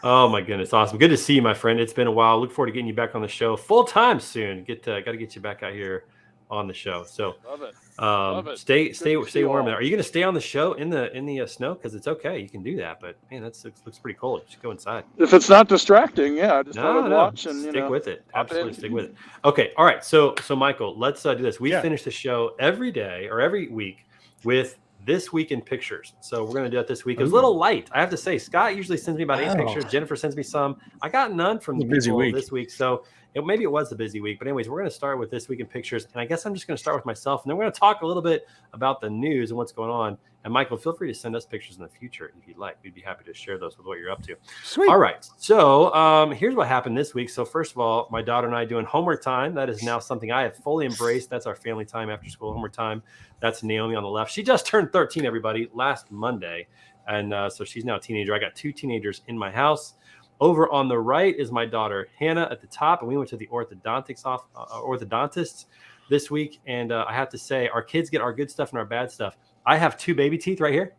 Oh my goodness, awesome! Good to see you, my friend. It's been a while. Look forward to getting you back on the show full time soon. Got to get you back out here on the show. So Love it. Love it. stay to see you warm all. there. Are you going to stay on the show in the snow? Because it's okay, you can do that. But man, looks pretty cold. You should go inside. If it's not distracting, yeah, I just thought I'd No, watch and stick with it. hop Absolutely in. stick with it. Okay, all right. So Michael, let's do this. We finish the show every day or every week with This Week in Pictures. So we're going to do it this week. It was a little light, I have to say. Scott usually sends me about 8 pictures. Jennifer sends me some. I got none from Busy people week. this week. So maybe it was the busy week. But anyways, we're going to start with This Week in Pictures. And I guess I'm just going to start with myself. And then we're going to talk a little bit about the news and what's going on. And Michael, feel free to send us pictures in the future if you'd like. We'd be happy to share those with what you're up to. Sweet. All right. So here's what happened this week. So first of all, my daughter and I doing homework time. That is now something I have fully embraced. That's our family time after school homework time. That's Naomi on the left. She just turned 13, everybody, last Monday. And so she's now a teenager. I got 2 teenagers in my house. Over on the right is my daughter, Hannah, at the top. And we went to the orthodontist this week. And I have to say, our kids get our good stuff and our bad stuff. I have 2 baby teeth right here.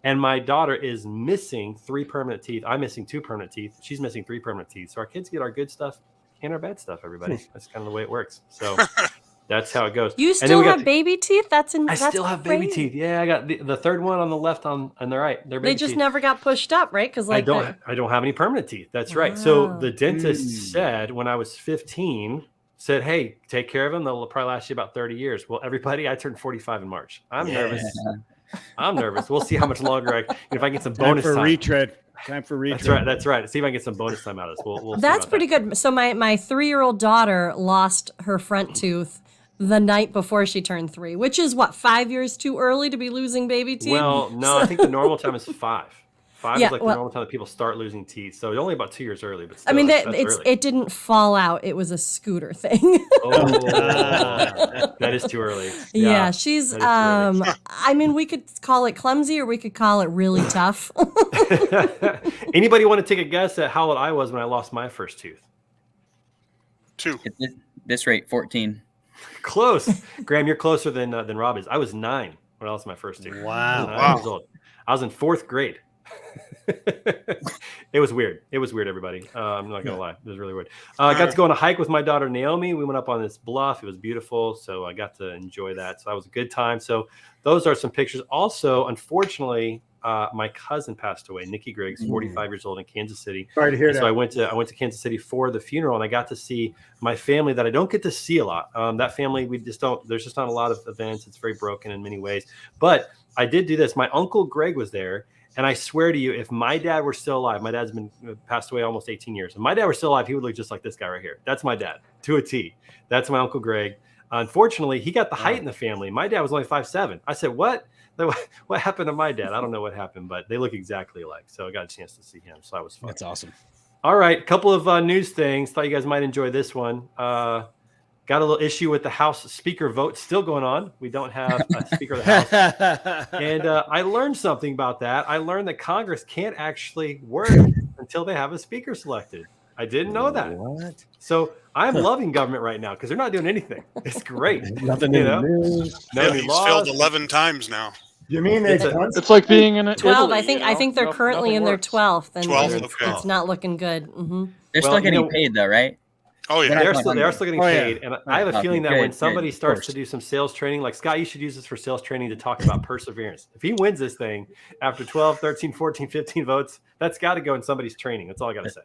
And my daughter is missing 3 permanent teeth. I'm missing 2 permanent teeth. She's missing 3 permanent teeth. So our kids get our good stuff and our bad stuff, everybody. That's kind of the way it works. So that's how it goes. You still have baby teeth? I still have baby teeth. Yeah, I got the third one on the left on the right. They're baby They just teeth. never got pushed up, right? Because I don't have any permanent teeth. That's right. So the dentist said when I was 15, said, hey, take care of them. They'll probably last you about 30 years. Well, everybody, I turned 45 in March. I'm nervous. I'm nervous. We'll see how much longer if I get some bonus time. Time for retread. That's right. See if I can get some bonus time out of this. We'll see That's about pretty good. So my 3-year-old daughter lost her front tooth the night before she turned 3, which is 5 years too early to be losing baby teeth? Well, no, I think the normal time is 5. 5 is like the normal time that people start losing teeth. So only about 2 years early. But still, I mean, that's early. it didn't fall out. It was a scooter thing. That is too early. Yeah, she's. I mean, we could call it clumsy, or we could call it really tough. Anybody want to take a guess at how old I was when I lost my first tooth? 2. At this rate, 14. Close, Graham. You're closer than Rob is. I was 9 when I lost my first tooth. Wow. 9 years old. I was in 4th grade. It was weird. Everybody. I'm not gonna lie. It was really weird. I got to go on a hike with my daughter Naomi. We went up on this bluff. It was beautiful, so I got to enjoy that. So that was a good time. So those are some pictures. Also, unfortunately, my cousin passed away. Nikki Griggs, 45 years old in Kansas City. Sorry to hear that. So I went to Kansas City for the funeral, and I got to see my family that I don't get to see a lot. That family, we just don't. There's just not a lot of events. It's very broken in many ways. But I did do this. My uncle Greg was there. And I swear to you, if my dad were still alive, my dad's been passed away almost 18 years. If my dad were still alive, he would look just like this guy right here. That's my dad, to a T. That's my Uncle Greg. Unfortunately, he got the height in the family. My dad was only 5'7". I said, what? What happened to my dad? I don't know what happened, but they look exactly alike. So I got a chance to see him. So that was fun. That's awesome. All right. A couple of news things. Thought you guys might enjoy this one. Got a little issue with the House Speaker vote still going on. We don't have a Speaker of the House. And I learned something about that. I learned that Congress can't actually work until they have a Speaker selected. I didn't know that. What? So I'm loving government right now because they're not doing anything. It's great. Nothing in the news. No new He's laws. failed 11 times now. You mean it's like being in 12. Italy, I think they're currently in their 12th, and 12th, it's not looking good. Mm-hmm. They're still getting paid though, right? Oh yeah, they are still getting paid, and I have a feeling that when somebody good, starts to do some sales training, like Scott, you should use this for sales training to talk about perseverance. If he wins this thing after 12, 13, 14, 15 votes, that's got to go in somebody's training. That's all I got to say.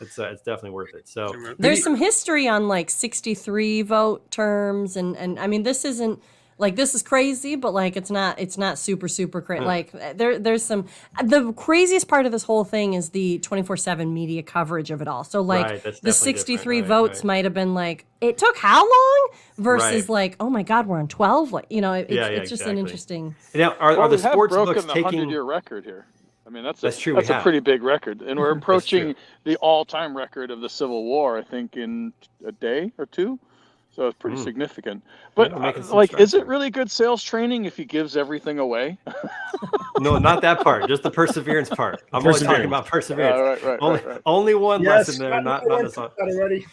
It's definitely worth it. So there's some history on like 63 vote terms, and I mean this isn't. Like, this is crazy, but like it's not super crazy. Like there's some. The craziest part of this whole thing is the 24/7 media coverage of it all. So like the 63 votes might have been like, it took how long versus like, oh my God, we're on 12. Like, it's just an interesting. Now are the sports books the taking 100-year record here? I mean, that's true. That's a pretty big record, and we're approaching the all-time record of the Civil War. I think in a day or two. So it's pretty significant. But is it really good sales training if he gives everything away? No, not that part. Just the perseverance part. I'm only talking about perseverance. Right. Only one lesson there, not this one. Already.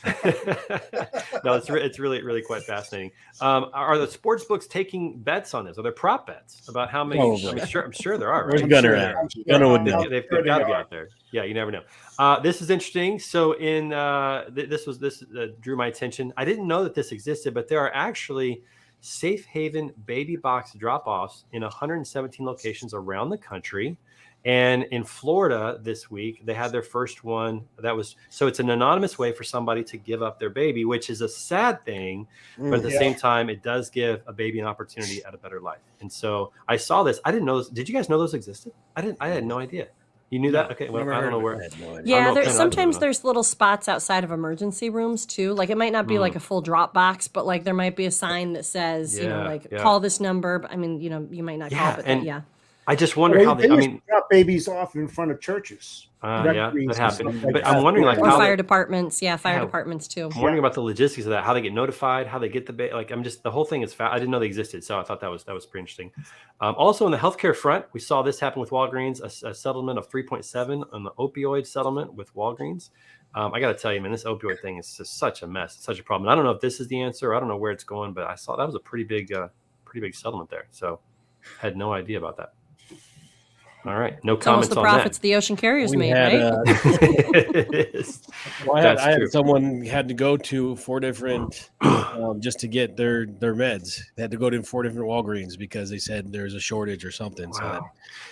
No, it's really quite fascinating. Are the sports books taking bets on this? Are there prop bets about how many? I'm sure there are. Right? Where's Gunner at? Gunner would know. They've got to be out there. Yeah, you never know. This is interesting. So in this drew my attention. I didn't know that this existed, but there are actually safe haven baby box drop-offs in 117 locations around the country. And in Florida this week, they had their first one. So it's an anonymous way for somebody to give up their baby, which is a sad thing. But at the same time, it does give a baby an opportunity at a better life. And so I saw this. I didn't know this. Did you guys know those existed? I had no idea. You knew that? Okay. Well, I don't know where. Yeah, sometimes there's little spots outside of emergency rooms too. Like it might not be like a full drop box, but like there might be a sign that says, call this number. But I mean, you might not call it. I just wonder how they drop babies off in front of churches. That happened. But I'm wondering or fire departments. Yeah, fire departments too. I'm wondering about the logistics of that, how they get notified, how they get the baby. Like the whole thing is I didn't know they existed, so I thought that was pretty interesting. Also on the healthcare front, we saw this happen with Walgreens, a settlement of 3.7 on the opioid settlement with Walgreens. I got to tell you, man, this opioid thing is just such a mess, such a problem. I don't know if this is the answer. I don't know where it's going, but I saw that was a pretty big settlement there. So had no idea about that. All right, no comments on that. Almost the profits the ocean carriers made, right? I had someone had to go to 4 different just to get their meds. They had to go to 4 different Walgreens because they said there's a shortage or something. Wow.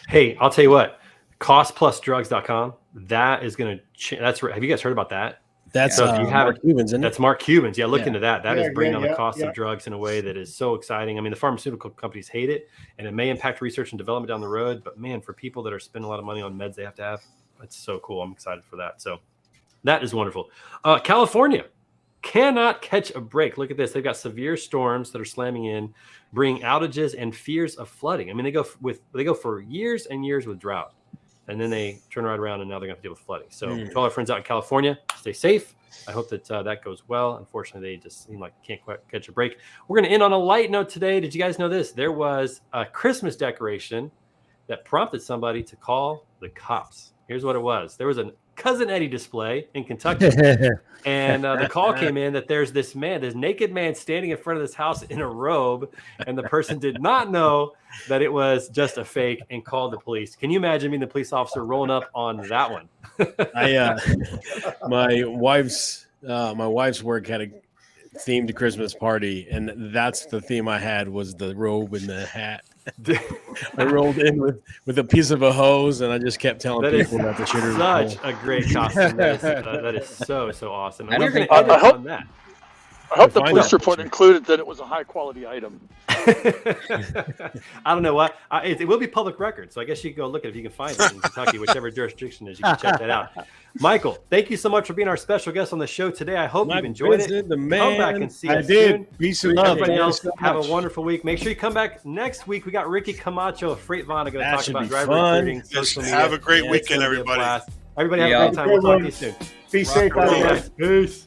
Hey, I'll tell you what, costplusdrugs.com, that is going to have you guys heard about that? That's Mark Cuban's, isn't it? That's Mark Cuban's. Yeah, look into that. That is bringing down the cost of drugs in a way that is so exciting. I mean, the pharmaceutical companies hate it, and it may impact research and development down the road. But man, for people that are spending a lot of money on meds they have to have, it's so cool. I'm excited for that. So that is wonderful. California cannot catch a break. Look at this. They've got severe storms that are slamming in, bringing outages and fears of flooding. I mean, they go for years and years with drought. and then they turn right around and now they're going to deal with flooding. So to all our friends out in California, stay safe. I hope that that goes well. Unfortunately, they just seem like can't quite catch a break. We're going to end on a light note today. Did you guys know this? There was a Christmas decoration that prompted somebody to call the cops. Here's what it was. There was a Cousin Eddie display in Kentucky. And the call came in that there's this naked man standing in front of this house in a robe. And the person did not know that it was just a fake and called the police. Can you imagine being the police officer rolling up on that one? My wife's work had a themed Christmas party, and that's the theme I had was the robe and the hat. I rolled in with a piece of a hose, and I just kept telling people that the shooter was such a great costume. That is so awesome. And I we're going to edit on that. I hope the police report included that it was a high quality item. I don't know what it will be public record, so I guess you can go look at it if you can find it in Kentucky, whichever jurisdiction is. You can check that out. Michael, thank you so much for being our special guest on the show today. I hope you've enjoyed it. The man. Come back and see us soon. Peace and love. Everybody else, have a wonderful week. Make sure you come back next week. We got Ricky Camacho of Freight Vaughn going to talk about driver recruiting, social media. Have a great weekend, everybody. Everybody have a great time. We'll talk to you soon. Be safe, guys. Peace.